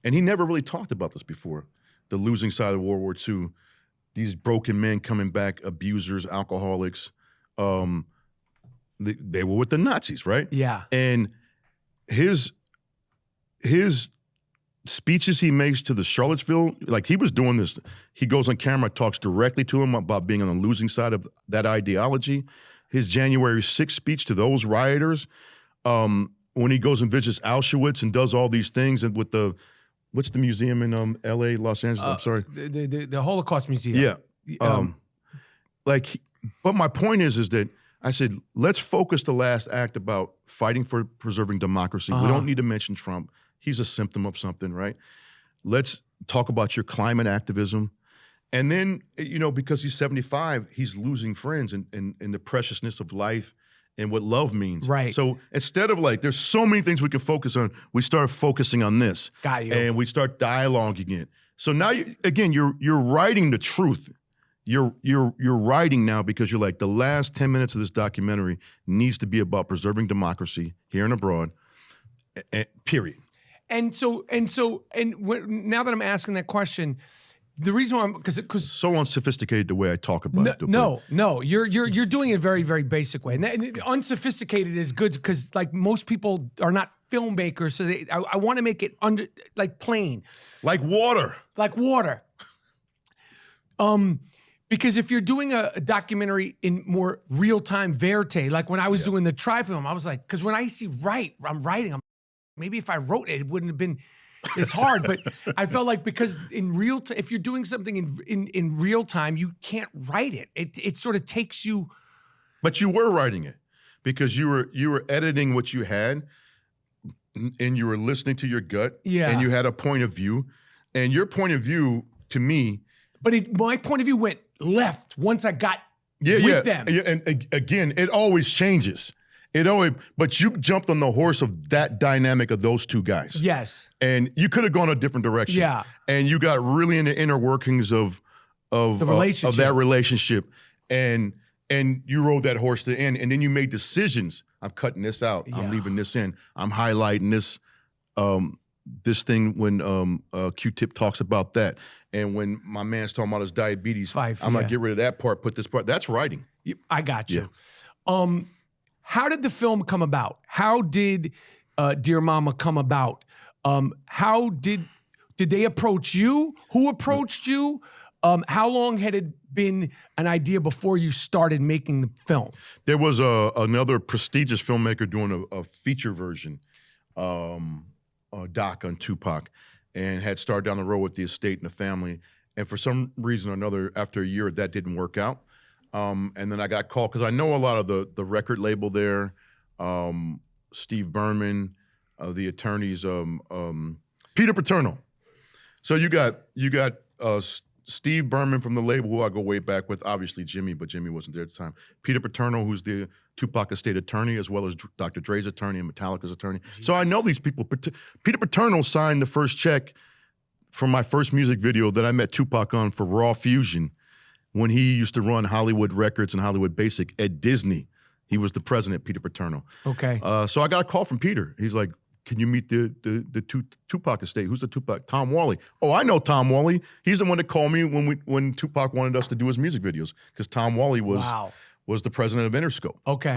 [SPEAKER 2] And he never really talked about this before. The losing side of World War II, these broken men coming back, abusers, alcoholics. They were with the Nazis, right?
[SPEAKER 1] Yeah.
[SPEAKER 2] And his speeches he makes to the Charlottesville, like he was doing this, he goes on camera, talks directly to him about being on the losing side of that ideology. His January 6th speech to those rioters, when he goes and visits Auschwitz and does all these things, and with what's the museum in L.A., Los Angeles? I'm sorry.
[SPEAKER 1] The Holocaust Museum.
[SPEAKER 2] Yeah. But my point is that I said, let's focus the last act about fighting for preserving democracy. We don't need to mention Trump. He's a symptom of something, right? Let's talk about your climate activism. And then, because he's 75, he's losing friends and the preciousness of life and what love means.
[SPEAKER 1] Right.
[SPEAKER 2] So instead of there's so many things we can focus on, we start focusing on this.
[SPEAKER 1] Got you.
[SPEAKER 2] And we start dialoguing it. So now, you're writing the truth. You're writing now because you're like, the last 10 minutes of this documentary needs to be about preserving democracy here and abroad, period.
[SPEAKER 1] And now that I'm asking that question, the reason why because
[SPEAKER 2] so unsophisticated the way I talk about it.
[SPEAKER 1] No, you're doing it a very, very basic way. And unsophisticated is good because most people are not filmmakers, so I want to make it plain,
[SPEAKER 2] like water.
[SPEAKER 1] Because if you're doing a documentary in more real-time verite, like when I was doing the Tribe film, I was like, because when I see I'm writing, maybe if I wrote it, it wouldn't have been as hard. But I felt like because in real time, if you're doing something in real time, you can't write it. It sort of takes you.
[SPEAKER 2] But you were writing it because you were editing what you had, and you were listening to your gut.
[SPEAKER 1] Yeah.
[SPEAKER 2] And you had a point of view, and your point of view to me.
[SPEAKER 1] But my point of view went left once I got with them.
[SPEAKER 2] Yeah, and again, it always changes. But you jumped on the horse of that dynamic of those two guys.
[SPEAKER 1] Yes.
[SPEAKER 2] And you could have gone a different direction.
[SPEAKER 1] Yeah.
[SPEAKER 2] And you got really in the inner workings of
[SPEAKER 1] the relationship.
[SPEAKER 2] Of that relationship. And you rode that horse to the end. And then you made decisions. I'm cutting this out. Yeah. I'm leaving this in. I'm highlighting this this thing when Q-Tip talks about that. And when my man's talking about his diabetes, I'm going to get rid of that part, put this part. That's writing.
[SPEAKER 1] I got you. Yeah. How did the film come about? How did Dear Mama come about? How did they approach you? Who approached you? How long had it been an idea before you started making the film?
[SPEAKER 2] There was another prestigious filmmaker doing a feature version doc on Tupac, and had started down the road with the estate and the family. And for some reason or another, after a year, that didn't work out. And then I got called because I know a lot of the record label there, Steve Berman, the attorneys, Peter Paterno. So you got Steve Berman from the label, who I go way back with, obviously Jimmy, but Jimmy wasn't there at the time. Peter Paterno, who's the Tupac estate attorney, as well as Dr. Dre's attorney and Metallica's attorney. Jesus. So I know these people. Peter Paterno signed the first check for my first music video that I met Tupac on for Raw Fusion, when he used to run Hollywood Records and Hollywood Basic at Disney. He was the president, Peter Paterno.
[SPEAKER 1] Okay.
[SPEAKER 2] So I got a call from Peter. He's like, can you meet the Tupac estate? Who's the Tupac? Tom Wally. Oh, I know Tom Wally. He's the one that called me when Tupac wanted us to do his music videos, because Tom Wally was the president of Interscope.
[SPEAKER 1] Okay.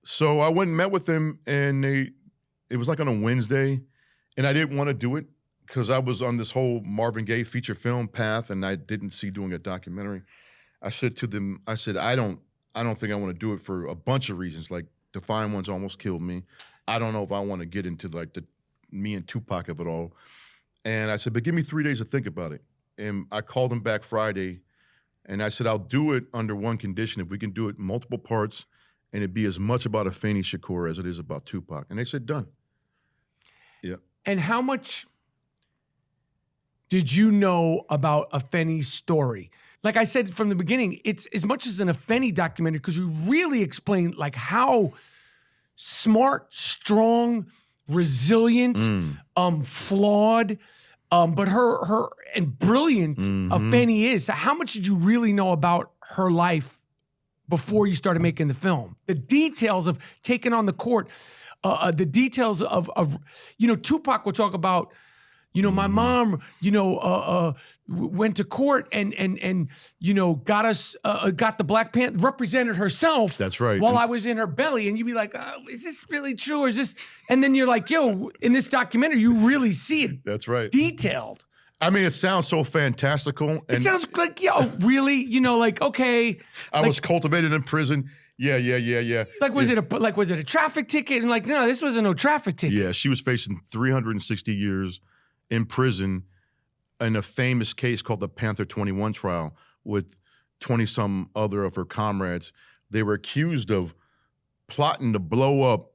[SPEAKER 2] So I went and met with him, and it was like on a Wednesday, and I didn't want to do it because I was on this whole Marvin Gaye feature film path, and I didn't see doing a documentary. I said to them, I said, I don't think I want to do it for a bunch of reasons. Like Define Ones almost killed me. I don't know if I want to get into like the me and Tupac of it all. And I said, but give me 3 days to think about it. And I called them back Friday, and I said, I'll do it under one condition. If we can do it in multiple parts, and it be as much about Afeni Shakur as it is about Tupac. And they said, done. Yeah.
[SPEAKER 1] And how much did you know about Afeni's story? Like I said from the beginning, it's as much as an Afeni documentary because we really explained like how smart, strong, resilient, flawed, but her and brilliant Afeni is. So how much did you really know about her life before you started making the film? The details of taking on the court, the details of Tupac will talk about, my mom, went to court and got us, got the Black Panther, represented herself.
[SPEAKER 2] That's right.
[SPEAKER 1] While I was in her belly. And you'd be like, is this really true? Or is this? And then you're like, yo, in this documentary, you really see it. That's right. Detailed.
[SPEAKER 2] I mean, it sounds so fantastical. And
[SPEAKER 1] it sounds like, really, like, okay.
[SPEAKER 2] I was cultivated in prison. Yeah.
[SPEAKER 1] Like, was it a traffic ticket? And like, no, this wasn't no traffic ticket.
[SPEAKER 2] Yeah, she was facing 360 years in prison in a famous case called the Panther 21 trial with 20-some other of her comrades. They were accused of plotting to blow up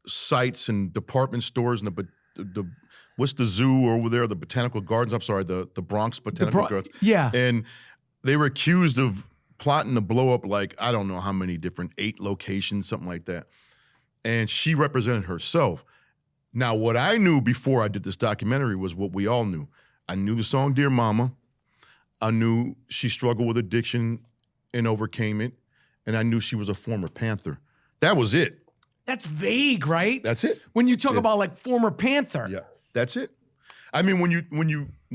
[SPEAKER 2] sites and department stores and the what's the zoo over there? The Botanical Gardens. I'm sorry, the Bronx Botanical Gardens.
[SPEAKER 1] Yeah.
[SPEAKER 2] And they were accused of plotting to blow up like, I don't know how many different, 8 locations, something like that. And she represented herself. Now, what I knew before I did this documentary was what we all knew. I knew the song Dear Mama. I knew she struggled with addiction and overcame it. And I knew she was a former Panther. That was it.
[SPEAKER 1] That's vague, right?
[SPEAKER 2] That's it.
[SPEAKER 1] When you talk about like former Panther.
[SPEAKER 2] Yeah, that's it. I mean, when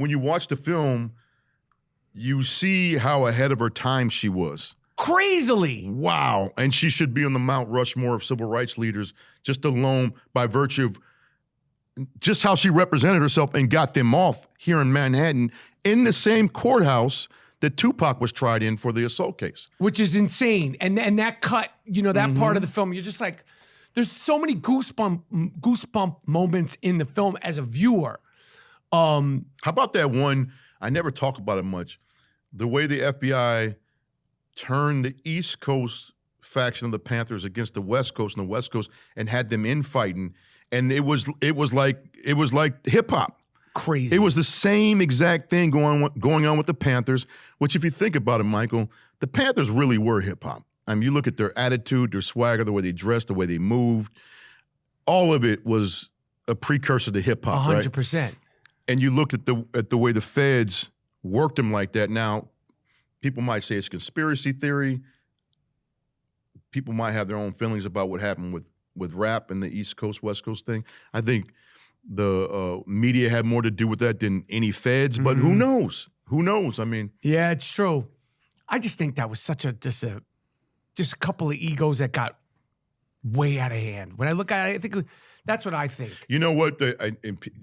[SPEAKER 2] you watch the film, you see how ahead of her time she was.
[SPEAKER 1] Crazily.
[SPEAKER 2] Wow. And she should be on the Mount Rushmore of civil rights leaders just alone by virtue of just how she represented herself and got them off here in Manhattan in the same courthouse that Tupac was tried in for the assault case.
[SPEAKER 1] Which is insane. And that cut, that part of the film, you're just like, there's so many goosebump moments in the film as a viewer.
[SPEAKER 2] How about that one, I never talk about it much, the way the FBI turned the East Coast faction of the Panthers against the West Coast and the West Coast and had them infighting. And it was like hip hop.
[SPEAKER 1] Crazy.
[SPEAKER 2] It was the same exact thing going on with the Panthers, which if you think about it, Michael, the Panthers really were hip hop. I mean, you look at their attitude, their swagger, the way they dressed, the way they moved. All of it was a precursor to hip hop,
[SPEAKER 1] 100%.
[SPEAKER 2] Right? And you look at the way the feds worked them like that. Now, people might say it's conspiracy theory. People might have their own feelings about what happened with rap and the East Coast, West Coast thing. I think the media had more to do with that than any feds, but who knows? Who knows? I mean.
[SPEAKER 1] Yeah, it's true. I just think that was such just a couple of egos that got way out of hand. When I look at it, I think that's what I think.
[SPEAKER 2] You know what?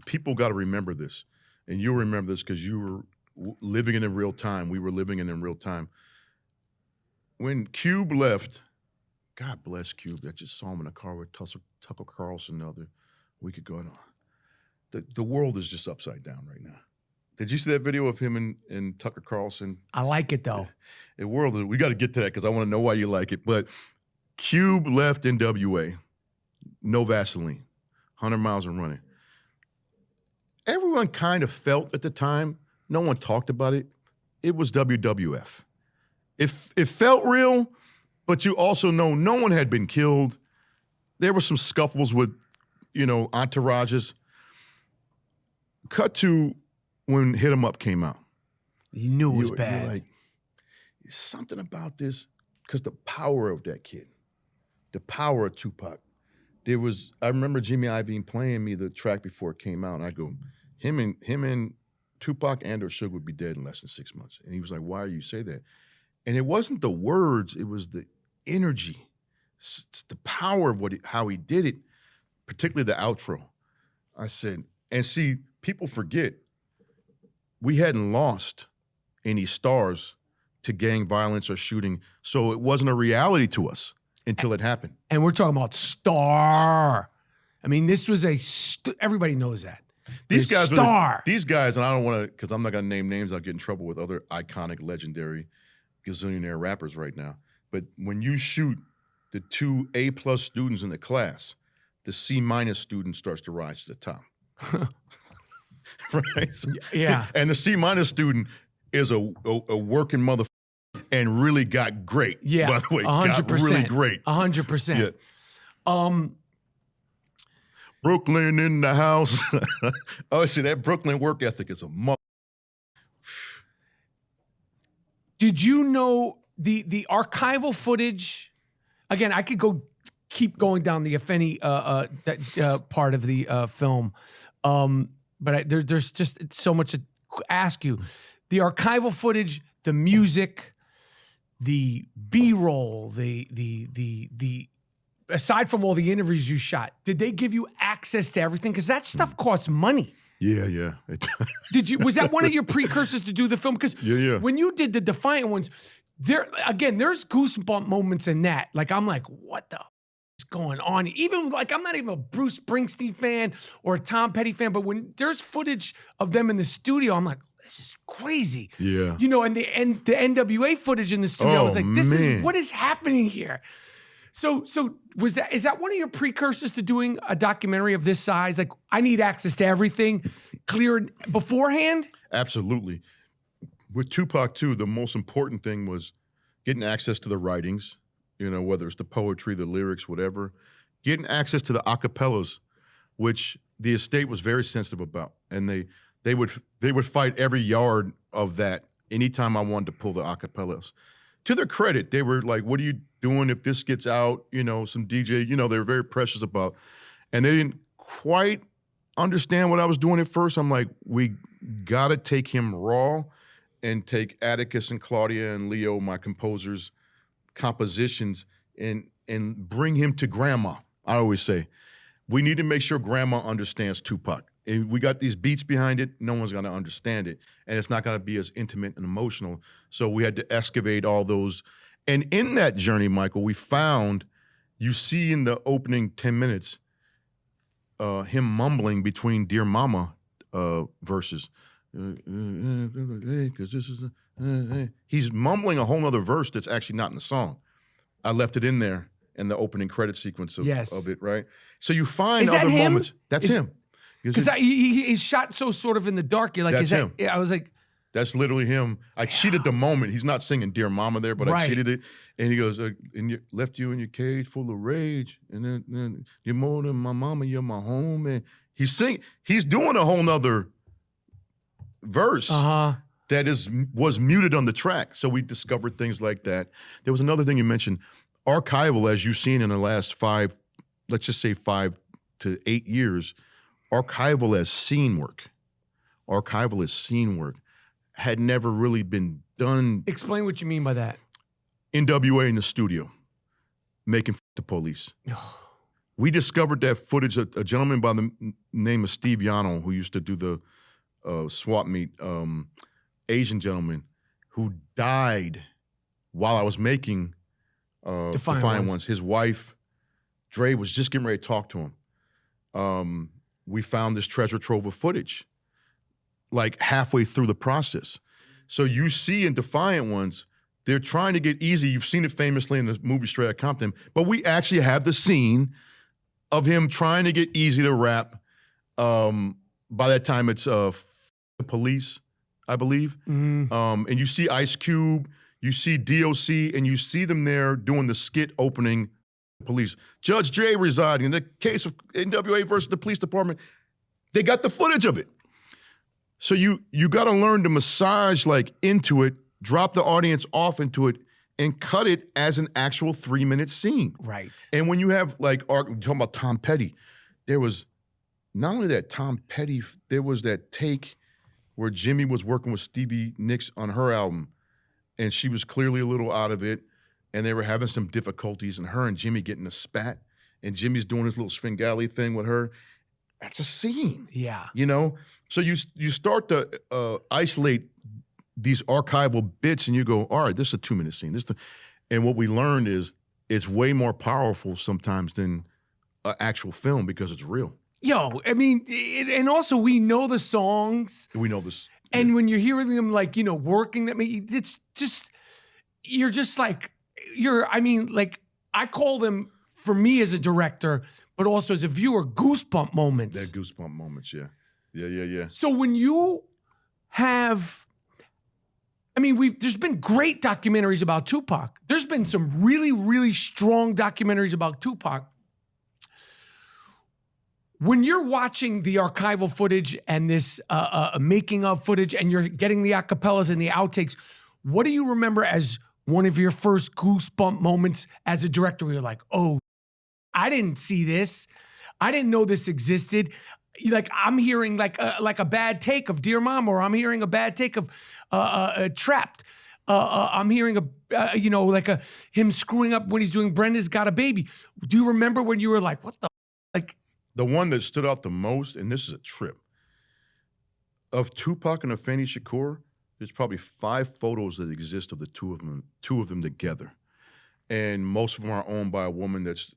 [SPEAKER 2] People got to remember this, and you'll remember this because you were living in real time. We were living in real time. When Cube left, God bless Cube. I just saw him in a car with Tucker Carlson the other week ago. The world is just upside down right now. Did you see that video of him and Tucker Carlson?
[SPEAKER 1] I like it, though.
[SPEAKER 2] We got to get to that because I want to know why you like it. But Cube left NWA, no Vaseline, 100 miles and running. Everyone kind of felt at the time, no one talked about it, it was WWF. It felt real, but you also know no one had been killed. There were some scuffles with, entourages. Cut to when Hit 'Em Up came out.
[SPEAKER 1] You knew it was bad.
[SPEAKER 2] You're like, there's something about this, because the power of that kid, the power of Tupac. I remember Jimmy Iovine playing me the track before it came out, and I go, him and Tupac and or Suge would be dead in less than 6 months. And he was like, why do you say that? And it wasn't the words, it was the energy. It's the power of how he did it. particularly the outro. I said, and see, people forget we hadn't lost any stars to gang violence or shooting, so it wasn't a reality to us until it happened.
[SPEAKER 1] And we're talking about star. I mean, this was everybody knows that.
[SPEAKER 2] These guys,
[SPEAKER 1] star.
[SPEAKER 2] These guys, and I don't want to, because I'm not going to name names. I'll get in trouble with other iconic, legendary, gazillionaire rappers right now. But when you shoot the 2 A+ students in the class, the C- student starts to rise to the top. Right? So,
[SPEAKER 1] yeah.
[SPEAKER 2] And the C- student is a working motherfucker and really got great.
[SPEAKER 1] Yeah.
[SPEAKER 2] By the way,
[SPEAKER 1] 100%.
[SPEAKER 2] got really great.
[SPEAKER 1] 100%.
[SPEAKER 2] Yeah. Brooklyn in the house. Oh, see, that Brooklyn work ethic is a mother.
[SPEAKER 1] Did you know the archival footage? Again, I could keep going down the Afeni part of the film, but there's just so much to ask you. The archival footage, the music, the B-roll, the aside from all the interviews you shot, did they give you access to everything? Because that stuff costs money.
[SPEAKER 2] Yeah.
[SPEAKER 1] Was that one of your precursors to do the film? Because when you did the Defiant ones, there's goosebump moments in that. Like, I'm like, what the is going on? Even like, I'm not even a Bruce Springsteen fan or a Tom Petty fan, but when there's footage of them in the studio, I'm like, this is crazy.
[SPEAKER 2] Yeah.
[SPEAKER 1] You know, and the NWA footage in the studio, I was like, what is happening here? So is that one of your precursors to doing a documentary of this size? Like, I need access to everything cleared beforehand?
[SPEAKER 2] Absolutely. With Tupac too, the most important thing was getting access to the writings, you know, whether it's the poetry, the lyrics, whatever, getting access to the acapellas, which the estate was very sensitive about. And they would fight every yard of that anytime I wanted to pull the acapellas. To their credit, they were like, what are you doing if this gets out? You know, some DJ, you know, they were very precious about. And they didn't quite understand what I was doing at first. I'm like, we got to take him raw and take Atticus and Claudia and Leo, my composers' compositions, and bring him to grandma. I always say, we need to make sure grandma understands Tupac. And we got these beats behind it, no one's gonna understand it. And it's not gonna be as intimate and emotional. So we had to excavate all those. And in that journey, Michael, we found, you see in the opening 10 minutes, him mumbling between Dear Mama verses. He's mumbling a whole nother verse that's actually not in the song. I left it in there in the opening credit sequence of it, right? So you find other moments. That's him.
[SPEAKER 1] Because he's shot so sort of in the dark. You're like,
[SPEAKER 2] that's him.
[SPEAKER 1] I was like,
[SPEAKER 2] that's literally him. I cheated the moment. He's not singing Dear Mama there, but I cheated it. And he goes, and left you in your cage full of rage. And then you're more than my mama, you're my home. And he's doing a whole nother verse that was muted on the track. So we discovered things like that. There was another thing you mentioned, archival, as you've seen in the last 5 to 8 years, archival as scene work. Archival as scene work had never really been done.
[SPEAKER 1] Explain what you mean by that.
[SPEAKER 2] NWA in the studio, making the police. We discovered that footage, a gentleman by the name of Steve Yano, who used to do the swap meet, Asian gentleman, who died while I was making Defiant Ones. His wife, Dre, was just getting ready to talk to him. We found this treasure trove of footage, like halfway through the process. So you see in Defiant Ones, they're trying to get easy. You've seen it famously in the movie Straight Outta Compton, but we actually have the scene of him trying to get easy to rap. By that time, it's the Police, I believe. And you see Ice Cube, you see DOC, and you see them there doing the skit opening Police. Judge Dre residing. In the case of NWA versus the police department, they got the footage of it. So you got to learn to massage like into it, drop the audience off into it, and cut it as an actual 3-minute scene.
[SPEAKER 1] Right.
[SPEAKER 2] And when you have like, talking about Tom Petty, there was not only that Tom Petty, there was that take where Jimmy was working with Stevie Nicks on her album, and she was clearly a little out of it, and they were having some difficulties, and her and Jimmy getting a spat, and Jimmy's doing his little Svengali thing with her. That's a scene.
[SPEAKER 1] Yeah.
[SPEAKER 2] You know? So you start to isolate these archival bits and you go, all right, this is a 2-minute scene. And what we learned is it's way more powerful sometimes than an actual film because it's real.
[SPEAKER 1] Yo, I mean, and also we know the songs.
[SPEAKER 2] We know this.
[SPEAKER 1] And when you're hearing them, like, you know, working, it's just, you're just like, I call them, for me as a director, but also as a viewer, goosebump moments.
[SPEAKER 2] They're goosebump moments, yeah. Yeah.
[SPEAKER 1] So when you have, there's been great documentaries about Tupac. There's been some really, really strong documentaries about Tupac. When you're watching the archival footage and this making of footage and you're getting the acapellas and the outtakes, what do you remember as one of your first goosebump moments as a director where you're like, oh, I didn't see this. I didn't know this existed. Like, I'm hearing like a bad take of Dear Mom, or I'm hearing a bad take of Trapped. I'm hearing him screwing up when he's doing Brenda's Got a Baby. Do you remember when you were like, what the, like?
[SPEAKER 2] The one that stood out the most, and this is a trip, of Tupac and Afeni Shakur, there's probably 5 photos that exist of the two of them together. And most of them are owned by a woman that's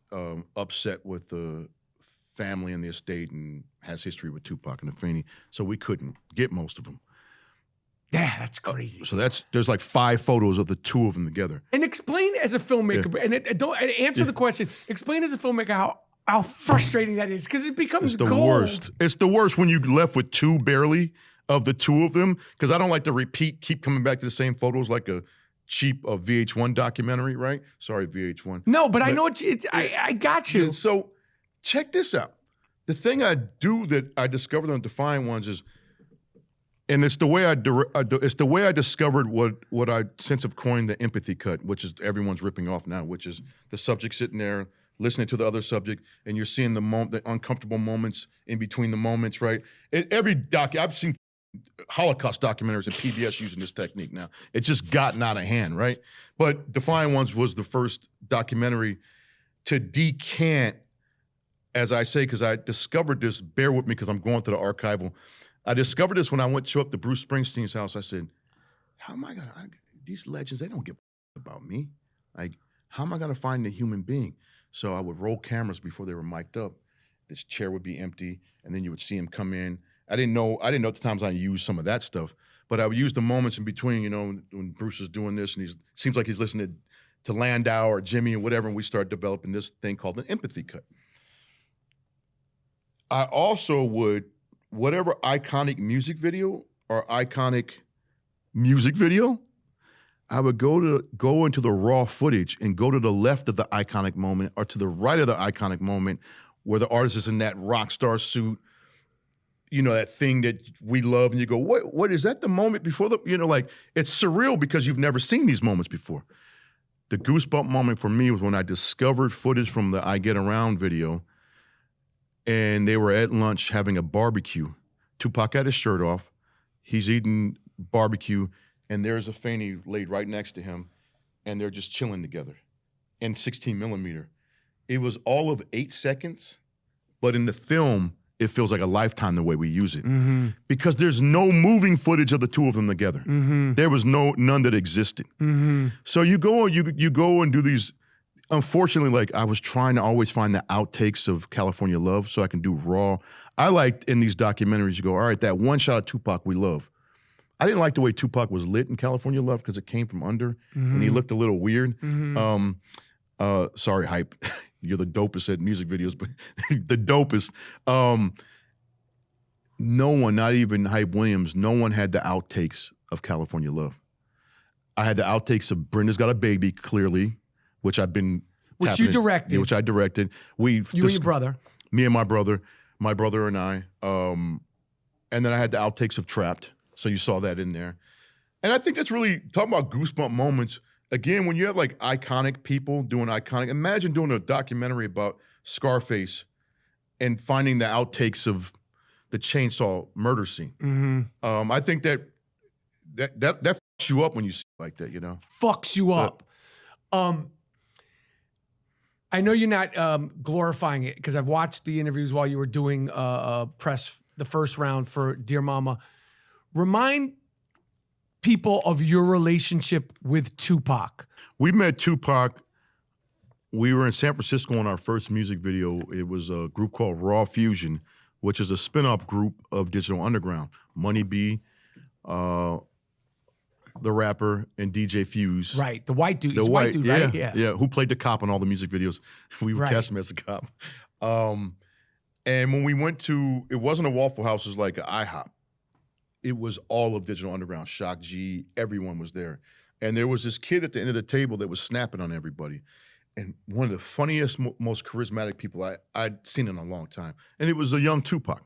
[SPEAKER 2] upset with the family and the estate and has history with Tupac and Afeni. So we couldn't get most of them.
[SPEAKER 1] Yeah, that's crazy.
[SPEAKER 2] So there's like 5 photos of the 2 of them together.
[SPEAKER 1] And explain as a filmmaker, and answer the question, explain as a filmmaker how frustrating that is, because it becomes
[SPEAKER 2] gold.
[SPEAKER 1] Worst.
[SPEAKER 2] It's the worst when you left with 2 barely of the 2 of them, because I don't like to keep coming back to the same photos like a cheap VH1 documentary, right? Sorry, VH1.
[SPEAKER 1] No, but I know I got you.
[SPEAKER 2] So check this out. The thing I do that I discovered on Defiant Ones is, and it's the way I discovered what I since have coined the empathy cut, which is everyone's ripping off now, which is the subject sitting there listening to the other subject, and you're seeing the uncomfortable moments in between the moments, right? I've seen Holocaust documentaries and PBS using this technique now. It's just gotten out of hand, right? But Defiant Ones was the first documentary to decant, as I say, because I discovered this, bear with me because I'm going through the archival. I discovered this when I went to show up to Bruce Springsteen's house. I said, how am I gonna, these legends, they don't give about me. Like, how am I gonna find the human being? So I would roll cameras before they were mic'd up. This chair would be empty, and then you would see him come in. I didn't know at the times I used some of that stuff, but I would use the moments in between, you know, when Bruce is doing this, and seems like he's listening to Landau or Jimmy and whatever, and we start developing this thing called an empathy cut. I also would, whatever iconic music video or iconic music video, I would go into the raw footage and go to the left of the iconic moment or to the right of the iconic moment where the artist is in that rock star suit, you know, that thing that we love, and you go, what is that the moment before the, you know, like, it's surreal because you've never seen these moments before. The goosebump moment for me was when I discovered footage from the I Get Around video, and they were at lunch having a barbecue. Tupac had his shirt off, he's eating barbecue, and there's Afeni laid right next to him, and they're just chilling together in 16 millimeter. It was all of 8 seconds, but in the film, it feels like a lifetime the way we use it. Mm-hmm. Because there's no moving footage of the 2 of them together. Mm-hmm. There was none that existed. Mm-hmm. So you go and do these, unfortunately, like, I was trying to always find the outtakes of California Love so I can do raw. I liked in these documentaries, you go, all right, that one shot of Tupac we love. I didn't like the way Tupac was lit in California Love because it came from under, and he looked a little weird. Mm-hmm. Sorry, Hype. You're the dopest at music videos, but the dopest. No one, not even Hype Williams, no one had the outtakes of California Love. I had the outtakes of Brenda's Got a Baby, clearly, which I've been
[SPEAKER 1] Which you directed.
[SPEAKER 2] Which I directed.
[SPEAKER 1] You and your brother.
[SPEAKER 2] Me and my brother and I. And then I had the outtakes of Trapped. So you saw that in there. And I think that's really, talking about goosebump moments, again, when you have like iconic people doing iconic, imagine doing a documentary about Scarface and finding the outtakes of the chainsaw murder scene. Mm-hmm. I think that fucks you up when you see it like that, you know?
[SPEAKER 1] Fucks you up. I know you're not glorifying it because I've watched the interviews while you were doing press the first round for Dear Mama. Remind people of your relationship with Tupac.
[SPEAKER 2] We met Tupac. We were in San Francisco on our first music video. It was a group called Raw Fusion, which is a spin-off group of Digital Underground. Money B, the rapper, and DJ Fuse.
[SPEAKER 1] Right, the white dude. The white dude,
[SPEAKER 2] yeah,
[SPEAKER 1] right?
[SPEAKER 2] Yeah, who played the cop on all the music videos. We would cast him as the cop. And when we went to, it wasn't a Waffle House, it was like an IHOP. It was all of Digital Underground, Shock G, everyone was there. And there was this kid at the end of the table that was snapping on everybody. And one of the funniest, most charismatic people I'd seen in a long time. And it was a young Tupac.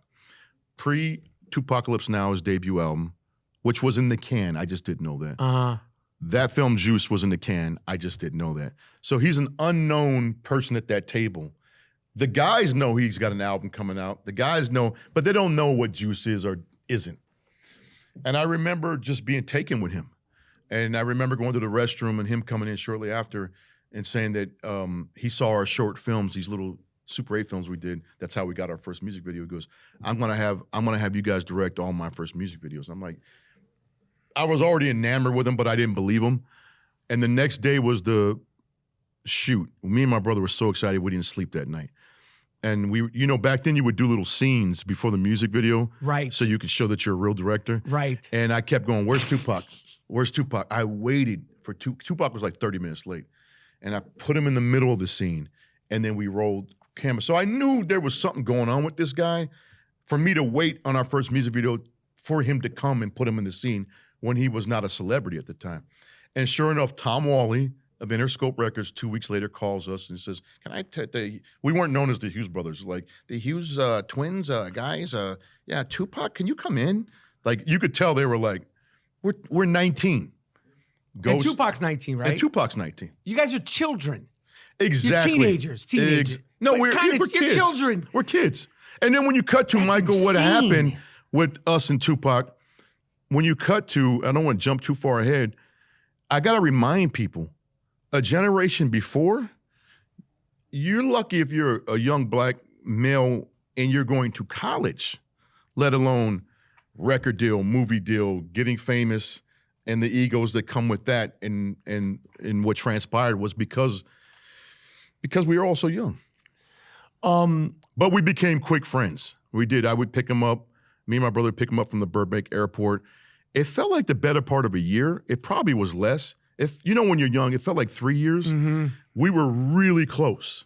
[SPEAKER 2] Pre-Tupacalypse Now, his debut album, which was in the can. I just didn't know that. That film Juice was in the can. I just didn't know that. So he's an unknown person at that table. The guys know he's got an album coming out. The guys know, but they don't know what Juice is or isn't. And I remember just being taken with him. And I remember going to the restroom and him coming in shortly after and saying that he saw our short films, these little Super 8 films we did. That's how we got our first music video. He goes, I'm gonna have you guys direct all my first music videos. I'm like, I was already enamored with him, but I didn't believe him. And the next day was the shoot. Me and my brother were so excited we didn't sleep that night. And we, back then you would do little scenes before the music video.
[SPEAKER 1] Right.
[SPEAKER 2] So you could show that you're a real director.
[SPEAKER 1] Right.
[SPEAKER 2] And I kept going, where's Tupac? Where's Tupac? I waited for Tupac was like 30 minutes late. And I put him in the middle of the scene. And then we rolled camera. So I knew there was something going on with this guy for me to wait on our first music video for him to come and put him in the scene when he was not a celebrity at the time. And sure enough, Tom Wally of Interscope Records 2 weeks later calls us and says, can I we weren't known as the Hughes brothers, like the Hughes twins, guys, yeah, Tupac, can you come in? Like you could tell they were like, we're 19.
[SPEAKER 1] And Tupac's 19, right?
[SPEAKER 2] And Tupac's 19.
[SPEAKER 1] You guys are children.
[SPEAKER 2] Exactly.
[SPEAKER 1] You're teenagers.
[SPEAKER 2] No,
[SPEAKER 1] we're
[SPEAKER 2] kids.
[SPEAKER 1] You're children.
[SPEAKER 2] We're kids. And then when you cut to, Michael,
[SPEAKER 1] insane.
[SPEAKER 2] What happened with us and Tupac, when you cut to, I don't want to jump too far ahead, I got to remind people, a generation before, you're lucky if you're a young black male and you're going to college, let alone record deal, movie deal, getting famous, and the egos that come with that. And what transpired was because we were all so young. But we became quick friends. We did. I would pick him up. Me and my brother would pick him up from the Burbank airport. It felt like the better part of a year. It probably was less. If when you're young, it felt like 3 years. Mm-hmm. We were really close.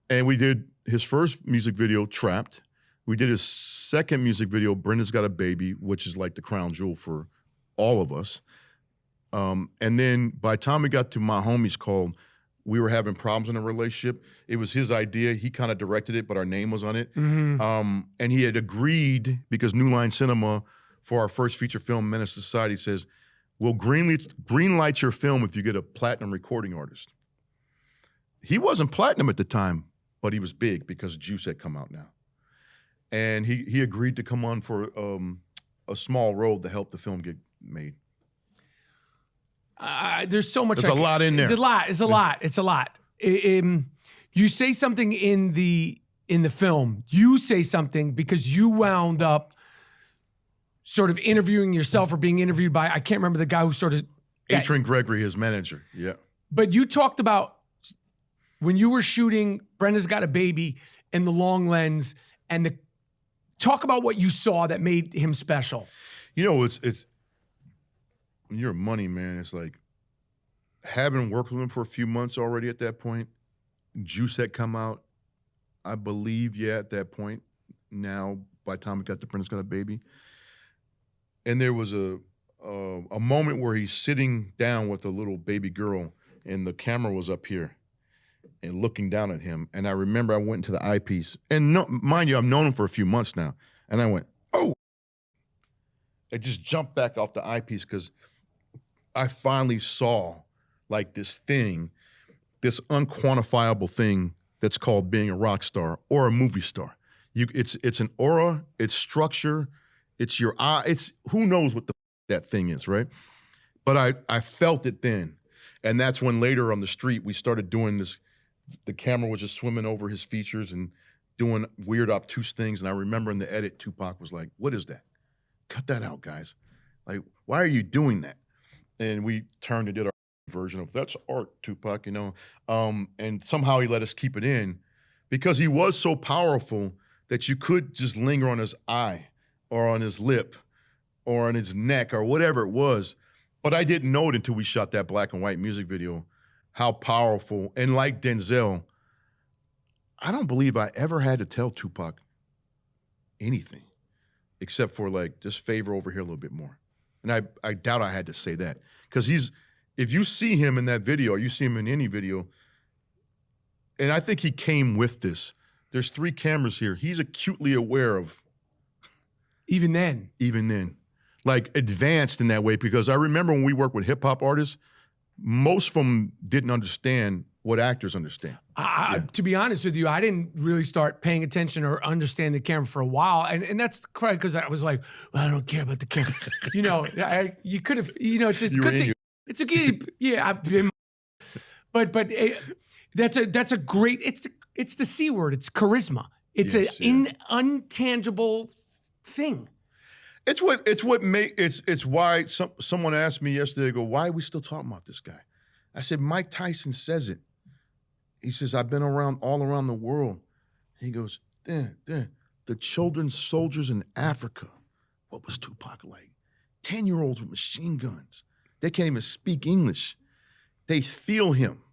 [SPEAKER 2] And we did his first music video, Trapped. We did his second music video, Brenda's Got a Baby, which is like the crown jewel for all of us. And then by the time we got to My Homies Called, we were having problems in a relationship. It was his idea. He kind of directed it, but our name was on it. Mm-hmm. And he had agreed, because New Line Cinema, for our first feature film, Menace Society, says, we'll greenlight your film if you get a platinum recording artist. He wasn't platinum at the time, but he was big because Juice had come out now. And he agreed to come on for a small role to help the film get made.
[SPEAKER 1] There's so much.
[SPEAKER 2] There's a lot in there.
[SPEAKER 1] It's a lot. You say something in the film. You say something because you wound up sort of interviewing yourself or being interviewed by, I can't remember the guy who sort of...
[SPEAKER 2] Adrian Gregory, his manager, yeah.
[SPEAKER 1] But you talked about when you were shooting Brenda's Got a Baby and the long lens, and talk about what you saw that made him special.
[SPEAKER 2] It's when you're a money man, it's like having worked with him for a few months already at that point. Juice had come out, I believe, at that point. Now, by the time we got to Brenda's Got a Baby. And there was a moment where he's sitting down with a little baby girl and the camera was up here and looking down at him. And I remember I went into the eyepiece. And mind you, I've known him for a few months now. And I went, oh. I just jumped back off the eyepiece because I finally saw like this thing, this unquantifiable thing that's called being a rock star or a movie star. It's an aura, it's structure, it's your eye. It's who knows what that thing is, right? But I felt it then. And that's when later on the street, we started doing this the camera was just swimming over his features and doing weird, obtuse things. And I remember in the edit, Tupac was like, "What is that? Cut that out, guys. Like, why are you doing that?" And we turned and did our version of "That's art, Tupac," you know. And somehow he let us keep it in because he was so powerful that you could just linger on his eye or on his lip or on his neck or whatever it was. But I didn't know it until we shot that black and white music video, how powerful. And like Denzel, I don't believe I ever had to tell Tupac anything except for like, just favor over here a little bit more. And I doubt I had to say that. Because if you see him in that video, or you see him in any video, and I think he came with this. There's 3 cameras here. He's acutely aware of.
[SPEAKER 1] Even then.
[SPEAKER 2] Like advanced in that way, because I remember when we worked with hip hop artists, most of them didn't understand what actors understand.
[SPEAKER 1] To be honest with you, I didn't really start paying attention or understand the camera for a while. And that's correct, because I was like, well, I don't care about the camera. You know, you could have, you know, it's a good thing. It's a good, yeah. I've been, but that's a great, it's the C word. It's charisma. It's an untangible thing.
[SPEAKER 2] It's why someone asked me yesterday, go, why are we still talking about this guy? I said, Mike Tyson says it. He says, I've been all around the world. He goes, the children's soldiers in Africa, what was Tupac like? 10-year-olds with machine guns. They can't even speak English. They feel him.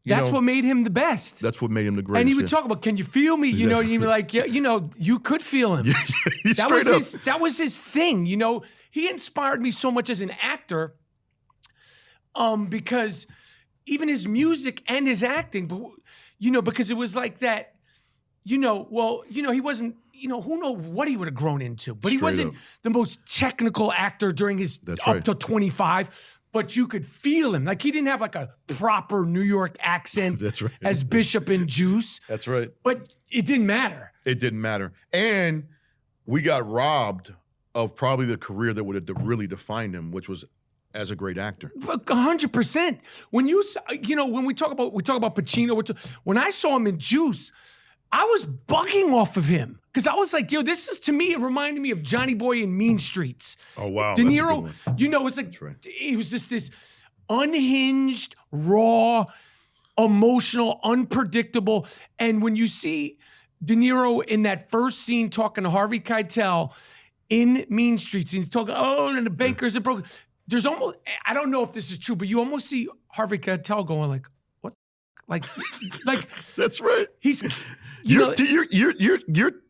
[SPEAKER 1] That's what made him the best.
[SPEAKER 2] That's what made him the greatest.
[SPEAKER 1] And he would talk about, can you feel me? You know, you'd be like, yeah, you know, you could feel him. That was his thing. You know, he inspired me so much as an actor, because even his music and his acting, but you know, because it was like that, you know, well, you know, he wasn't, you know, who knows what he would have grown into, but he wasn't the most technical actor during his up to 25. But you could feel him. Like, he didn't have like a proper New York accent as Bishop in Juice.
[SPEAKER 2] That's right.
[SPEAKER 1] But it didn't matter.
[SPEAKER 2] It didn't matter. And we got robbed of probably the career that would have really defined him, which was as a great actor.
[SPEAKER 1] 100%. When when we talk about Pacino, when I saw him in Juice, I was bugging off of him. Because I was like, yo, this is, to me, it reminded me of Johnny Boy in Mean Streets.
[SPEAKER 2] Oh, wow.
[SPEAKER 1] De Niro, you know, it's like, it was just this unhinged, raw, emotional, unpredictable. And when you see De Niro in that first scene talking to Harvey Keitel in Mean Streets, and he's talking, and the bankers are broken. There's almost, I don't know if this is true, but you almost see Harvey Keitel going like, what? Like
[SPEAKER 2] that's right.
[SPEAKER 1] He's,
[SPEAKER 2] you're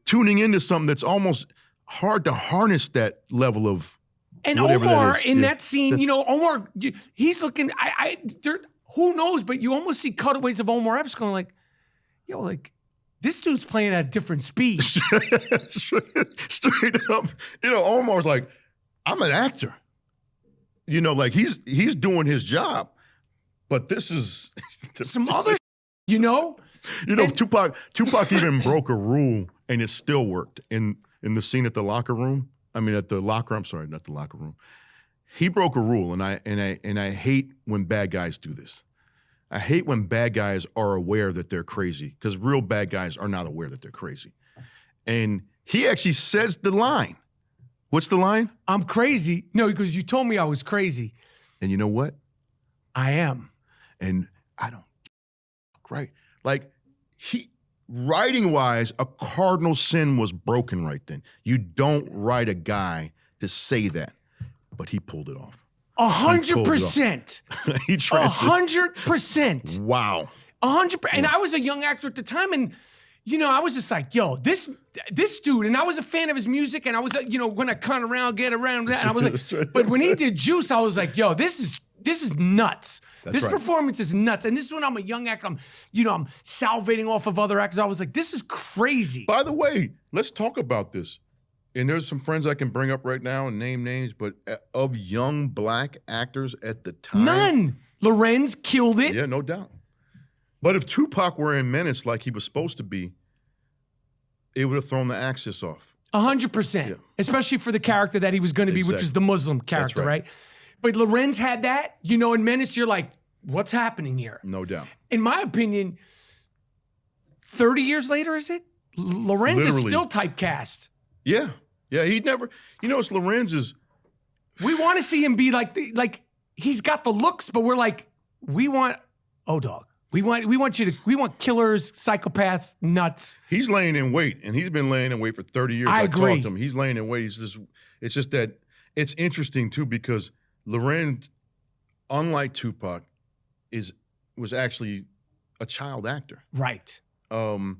[SPEAKER 2] tuning into something that's almost hard to harness that level of.
[SPEAKER 1] And Omar in that scene, you know, Omar, he's looking. Who knows? But you almost see cutaways of Omar Epps going like, yo, like this dude's playing at a different speed.
[SPEAKER 2] Straight up, you know, Omar's like, I'm an actor. You know, like he's doing his job, but this is
[SPEAKER 1] some other, you know.
[SPEAKER 2] You know, Tupac even broke a rule, and it still worked in the scene at the locker room. I mean, at the locker. I'm sorry, not the locker room. He broke a rule, and I hate when bad guys do this. I hate when bad guys are aware that they're crazy, because real bad guys are not aware that they're crazy. And he actually says the line. What's the line?
[SPEAKER 1] I'm crazy. No, because you told me I was crazy.
[SPEAKER 2] And you know what?
[SPEAKER 1] I am.
[SPEAKER 2] And I don't. Right. Like, writing-wise, a cardinal sin was broken right then. You don't write a guy to say that, but he pulled it off.
[SPEAKER 1] 100%.
[SPEAKER 2] He tried
[SPEAKER 1] 100%.
[SPEAKER 2] Wow.
[SPEAKER 1] 100%. And I was a young actor at the time, and you know, I was just like, yo, this dude, and I was a fan of his music, and I was, you know, when I cut around, get around that, and I was like, but when he did Juice, I was like, yo, this is nuts. This performance is nuts. And this is when I'm a young actor. I'm salivating off of other actors. I was like, this is crazy.
[SPEAKER 2] By the way, let's talk about this. And there's some friends I can bring up right now and name names, but of young black actors at the time.
[SPEAKER 1] None. Lorenz killed it.
[SPEAKER 2] Yeah, no doubt. But if Tupac were in Menace like he was supposed to be, it would have thrown the axis off.
[SPEAKER 1] 100%. Yeah. Especially for the character that he was going to be, which is the Muslim character, right? But Lorenz had that, you know, in Menace, you're like, what's happening here?
[SPEAKER 2] No doubt.
[SPEAKER 1] In my opinion, 30 years later, is it? Lorenz is still typecast.
[SPEAKER 2] Yeah. Yeah, he never, it's Lorenz's.
[SPEAKER 1] We want to see him be like he's got the looks, but we're like, we want O-Dog. We want killers, psychopaths, nuts.
[SPEAKER 2] He's laying in wait, and he's been laying in wait for 30 years.
[SPEAKER 1] I agree.
[SPEAKER 2] Talked to him. He's laying in wait. It's just that it's interesting too, because Lorenz, unlike Tupac, was actually a child actor.
[SPEAKER 1] Right.
[SPEAKER 2] And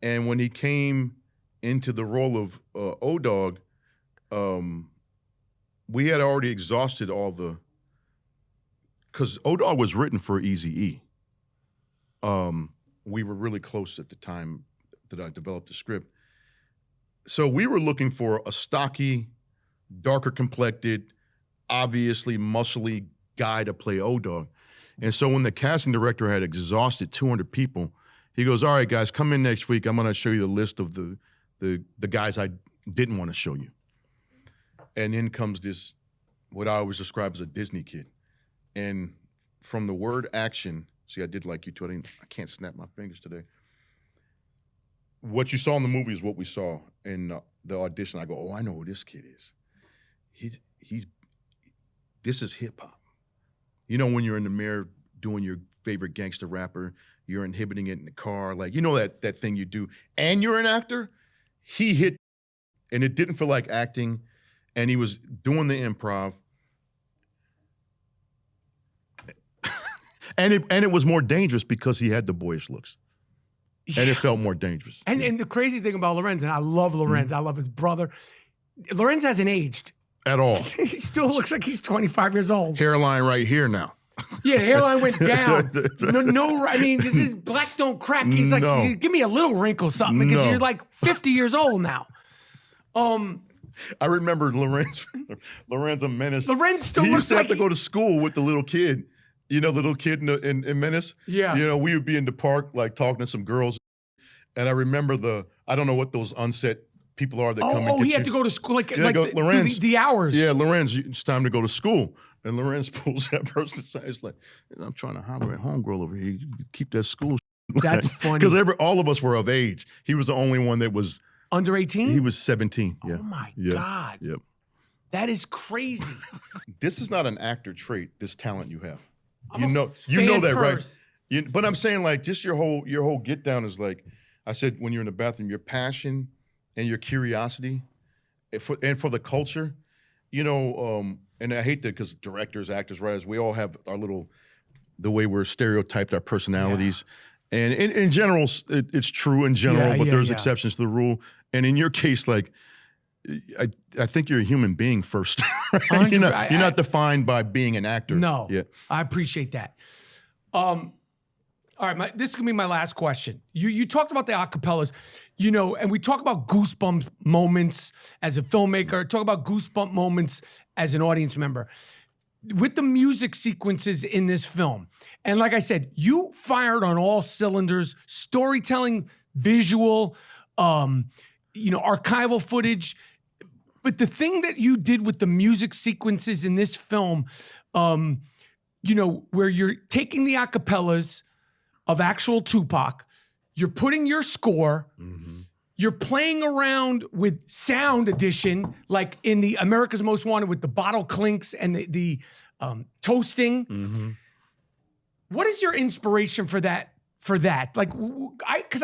[SPEAKER 2] when he came into the role of O-Dog, we had already exhausted all the, because O-Dog was written for Eazy-E. We were really close at the time that I developed the script. So we were looking for a stocky, darker complected, obviously muscly guy to play O-Dog. And so when the casting director had exhausted 200 people, he goes, all right, guys, come in next week. I'm going to show you the list of the guys I didn't want to show you. And in comes this, what I always describe as a Disney kid. And from the word action, see, I did like you too. I can't snap my fingers today. What you saw in the movie is what we saw in the audition. I go, oh, I know who this kid is. This is hip hop. When you're in the mirror doing your favorite gangster rapper, you're inhibiting it in the car, like, that thing you do, and you're an actor. He hit, and it didn't feel like acting, and he was doing the improv. And it was more dangerous because he had the boyish looks. And it felt more dangerous.
[SPEAKER 1] And the crazy thing about Lorenz, and I love Lorenz, I love his brother. Lorenz hasn't aged.
[SPEAKER 2] At all.
[SPEAKER 1] He still looks like he's 25 years old.
[SPEAKER 2] Hairline right here now.
[SPEAKER 1] Yeah, the hairline went down. I mean, this is black don't crack. He's like, give me a little wrinkle something, because you're like 50 years old now.
[SPEAKER 2] I remember Lorenz a Menace.
[SPEAKER 1] Lorenz still
[SPEAKER 2] he
[SPEAKER 1] looks
[SPEAKER 2] used to
[SPEAKER 1] like
[SPEAKER 2] have to go to school with the little kid. The little kid in Menace?
[SPEAKER 1] Yeah.
[SPEAKER 2] We would be in the park, like, talking to some girls. And I remember I don't know what those unset people are that come and get you.
[SPEAKER 1] He had to go to school,
[SPEAKER 2] Lorenz,
[SPEAKER 1] the hours.
[SPEAKER 2] Yeah, Lorenz, it's time to go to school. And Lorenz pulls that person aside. It's like, I'm trying to holler at homegirl over here. You keep that school.
[SPEAKER 1] That's funny.
[SPEAKER 2] Because all of us were of age. He was the only one that was
[SPEAKER 1] under 18?
[SPEAKER 2] He was 17. Yeah.
[SPEAKER 1] Oh my
[SPEAKER 2] yeah.
[SPEAKER 1] God.
[SPEAKER 2] Yep.
[SPEAKER 1] That is crazy.
[SPEAKER 2] This is not an actor trait, this talent you have.
[SPEAKER 1] I'm
[SPEAKER 2] you know that,
[SPEAKER 1] first.
[SPEAKER 2] right? But I'm saying, like, just your whole get down is like, I said, when you're in the bathroom, your passion and your curiosity and for the culture, and I hate that, because directors, actors, writers, we all have our the way we're stereotyped, our personalities. Yeah. And in general, it's true in general, but there's exceptions to the rule. And in your case, like, I think you're a human being first. Right? You're not defined by being an actor.
[SPEAKER 1] No,
[SPEAKER 2] yeah.
[SPEAKER 1] I appreciate that. All right, this is gonna be my last question. You talked about the acapellas, and we talk about goosebump moments as a filmmaker, talk about goosebump moments as an audience member. With the music sequences in this film, and like I said, you fired on all cylinders, storytelling, visual, archival footage. But the thing that you did with the music sequences in this film, where you're taking the acapellas of actual Tupac, you're putting your score, you're playing around with sound edition, like in the America's Most Wanted with the bottle clinks and the toasting. Mm-hmm. What is your inspiration for that? Like, because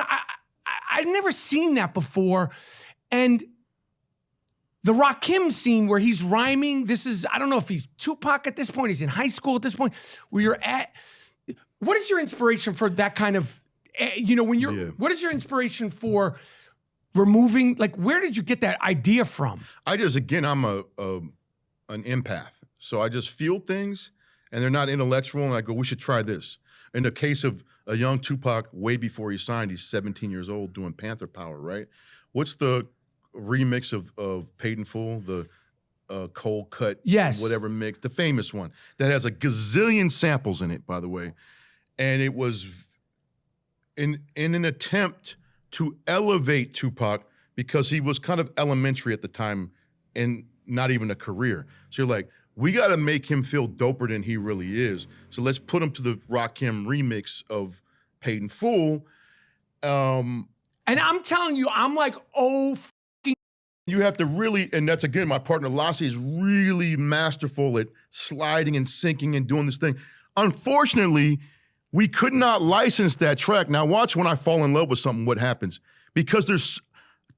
[SPEAKER 1] I've never seen that before. And the Rakim scene where he's rhyming, I don't know if he's Tupac at this point, he's in high school at this point, where you're at. What is your inspiration for that kind of, what is your inspiration for removing, like, where did you get that idea from? I'm
[SPEAKER 2] an empath. So I just feel things, and they're not intellectual, and I go, we should try this. In the case of a young Tupac, way before he signed, he's 17 years old doing Panther Power, right? What's the remix of Paid in Full, the cold cut, whatever mix, the famous one that has a gazillion samples in it, by the way. And it was in an attempt to elevate Tupac, because he was kind of elementary at the time and not even a career. So you're like, we got to make him feel doper than he really is. So let's put him to the Rakim remix of Paid in Full.
[SPEAKER 1] And I'm telling you, I'm like,
[SPEAKER 2] you have to really, and that's again, my partner Lassie is really masterful at sliding and syncing and doing this thing. Unfortunately, we could not license that track. Now watch when I fall in love with something, what happens. Because there's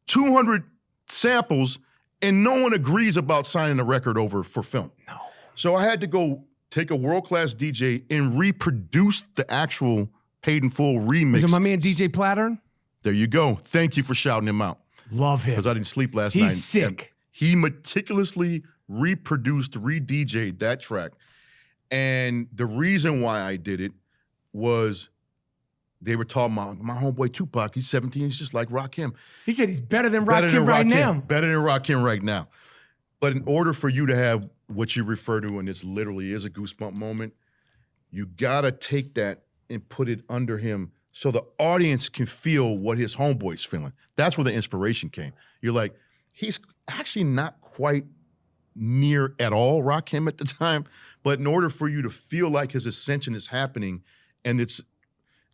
[SPEAKER 2] 200 samples and no one agrees about signing a record over for film.
[SPEAKER 1] No.
[SPEAKER 2] So I had to go take a world-class DJ and reproduce the actual Paid in Full remix.
[SPEAKER 1] Is it my man DJ Plattern?
[SPEAKER 2] There you go. Thank you for shouting him out.
[SPEAKER 1] Love him.
[SPEAKER 2] Because I didn't sleep last night.
[SPEAKER 1] He's sick.
[SPEAKER 2] He meticulously reproduced, re-DJ'd that track. And the reason why I did it was they were talking about my homeboy Tupac. He's 17. He's just like Rakim.
[SPEAKER 1] He said he's better than Rakim right now.
[SPEAKER 2] Better than Rakim right now. But in order for you to have what you refer to, and this literally is a goosebump moment, you got to take that and put it under him so the audience can feel what his homeboy's feeling. That's where the inspiration came. You're like, he's actually not quite near at all Rakim at the time, but in order for you to feel like his ascension is happening and it's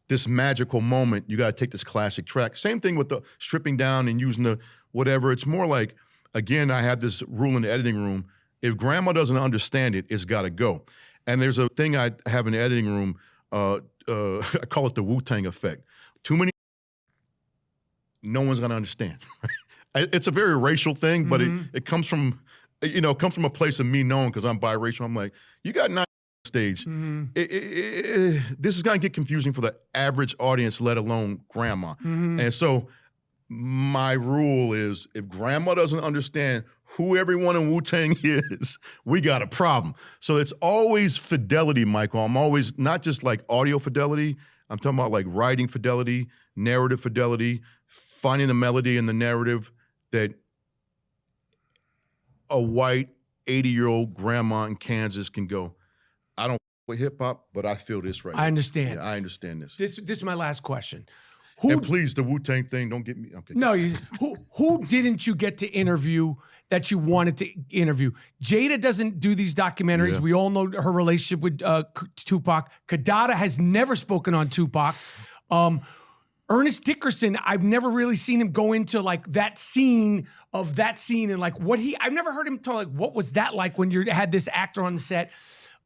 [SPEAKER 2] this magical moment, you got to take this classic track. Same thing with the stripping down and using the whatever. It's more like, again, I had this rule in the editing room. If grandma doesn't understand it, it's got to go. And there's a thing I have in the editing room, I call it the Wu-Tang effect. Too many, no one's gonna understand. It's a very racial thing, but it comes from, a place of me knowing because I'm biracial. I'm like, you got 9 on stage. This is gonna get confusing for the average audience, let alone grandma. And so my rule is if grandma doesn't understand who everyone in Wu-Tang is, we got a problem. So it's always fidelity, Michael. I'm always, not just like audio fidelity, I'm talking about like writing fidelity, narrative fidelity, finding the melody in the narrative that a white 80-year-old grandma in Kansas can go, I don't with hip-hop, but I feel this right now.
[SPEAKER 1] I understand.
[SPEAKER 2] Yeah, I understand this.
[SPEAKER 1] This is my last question.
[SPEAKER 2] And please, the Wu-Tang thing, don't get me. Okay.
[SPEAKER 1] No, who didn't you get to interview that you wanted to interview? Jada doesn't do these documentaries. Yeah. We all know her relationship with Tupac. Kadada has never spoken on Tupac. Ernest Dickerson, I've never really seen him go into like that scene and like I've never heard him talk like, what was that like when you had this actor on the set?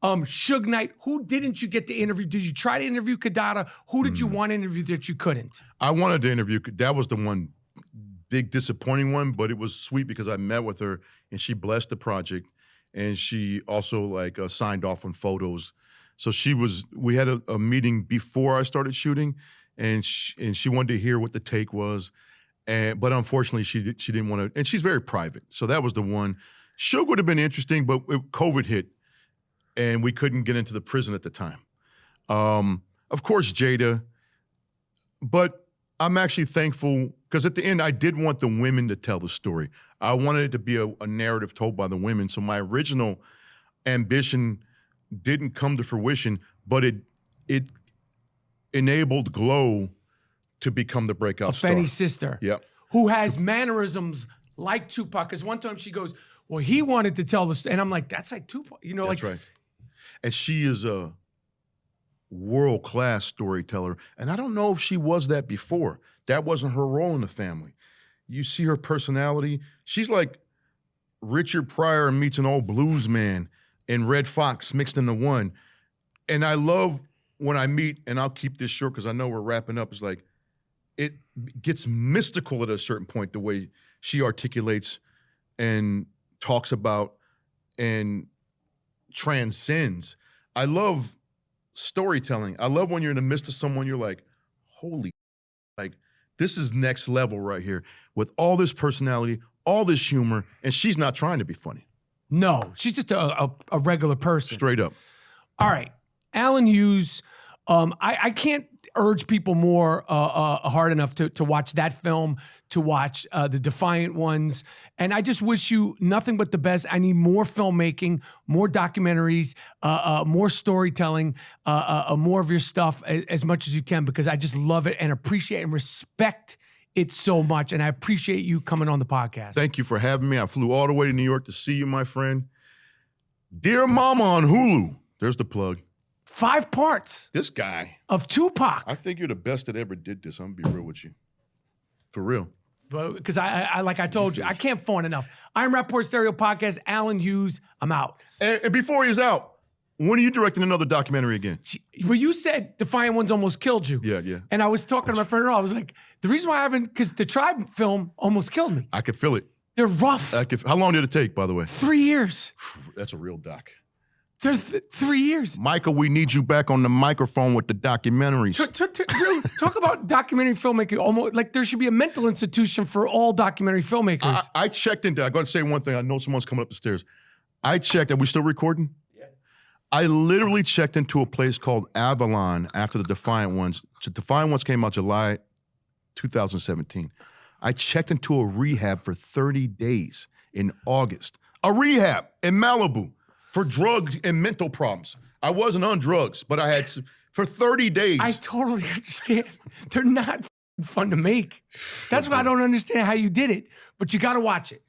[SPEAKER 1] Suge Knight, who didn't you get to interview? Did you try to interview Kadada? Who did you want to interview that you couldn't?
[SPEAKER 2] I wanted to interview, that was the one big disappointing one, but it was sweet because I met with her and she blessed the project and she also like signed off on photos. So we had a meeting before I started shooting and she wanted to hear what the take was. But unfortunately she didn't want to, and she's very private. So that was the one. Suge would have been interesting, but COVID hit. And we couldn't get into the prison at the time. Of course, Jada, but I'm actually thankful because at the end, I did want the women to tell the story. I wanted it to be a narrative told by the women. So my original ambition didn't come to fruition, but it enabled Glow to become the breakout star.
[SPEAKER 1] Fenny's sister.
[SPEAKER 2] Yep.
[SPEAKER 1] Who has mannerisms like Tupac. Because one time she goes, well, he wanted to tell the story. And I'm like, that's like Tupac.
[SPEAKER 2] That's right. And she is a world-class storyteller. And I don't know if she was that before. That wasn't her role in the family. You see her personality. She's like Richard Pryor meets an old blues man and Red Fox mixed into one. And I love when I meet, and I'll keep this short because I know we're wrapping up, it's like it gets mystical at a certain point, the way she articulates and talks about and transcends. I love storytelling. I love when you're in the midst of someone, you're like, holy, like this is next level right here with all this personality, all this humor, and she's not trying to be funny.
[SPEAKER 1] No, she's just a regular person.
[SPEAKER 2] Straight up.
[SPEAKER 1] All right, Allen Hughes. I can't urge people more hard enough to watch that film, to watch The Defiant Ones. And I just wish you nothing but the best. I need more filmmaking, more documentaries, more storytelling, more of your stuff as much as you can, because I just love it and appreciate and respect it so much. And I appreciate you coming on the podcast.
[SPEAKER 2] Thank you for having me. I flew all the way to New York to see you, my friend. Dear Mama on Hulu. There's the plug.
[SPEAKER 1] 5 parts.
[SPEAKER 2] This guy.
[SPEAKER 1] Of Tupac.
[SPEAKER 2] I think you're the best that ever did this. I'm gonna be real with you. For real.
[SPEAKER 1] Because I like I told you, I can't phone enough. I'm Rapaport Stereo Podcast, Allen Hughes. I'm out.
[SPEAKER 2] And before he's out, when are you directing another documentary again?
[SPEAKER 1] Well, you said Defiant Ones almost killed you.
[SPEAKER 2] Yeah.
[SPEAKER 1] And I was talking to my friend, I was like, the reason why I haven't, because the Tribe film almost killed me.
[SPEAKER 2] I could feel it.
[SPEAKER 1] They're rough.
[SPEAKER 2] How long did it take, by the way?
[SPEAKER 1] 3 years.
[SPEAKER 2] That's a real doc.
[SPEAKER 1] They're 3 years.
[SPEAKER 2] Michael, we need you back on the microphone with the documentaries.
[SPEAKER 1] Really, talk about documentary filmmaking. Almost like there should be a mental institution for all documentary filmmakers.
[SPEAKER 2] I checked into. I got to say one thing. I know someone's coming up the stairs. I checked. Are we still recording? Yeah. I literally checked into a place called Avalon after the Defiant Ones. The Defiant Ones came out July 2017. I checked into a rehab for 30 days in August. A rehab in Malibu. For drugs and mental problems. I wasn't on drugs, but I had for 30 days.
[SPEAKER 1] I totally understand. They're not fun to make. That's why I don't understand how you did it. But you got to watch it.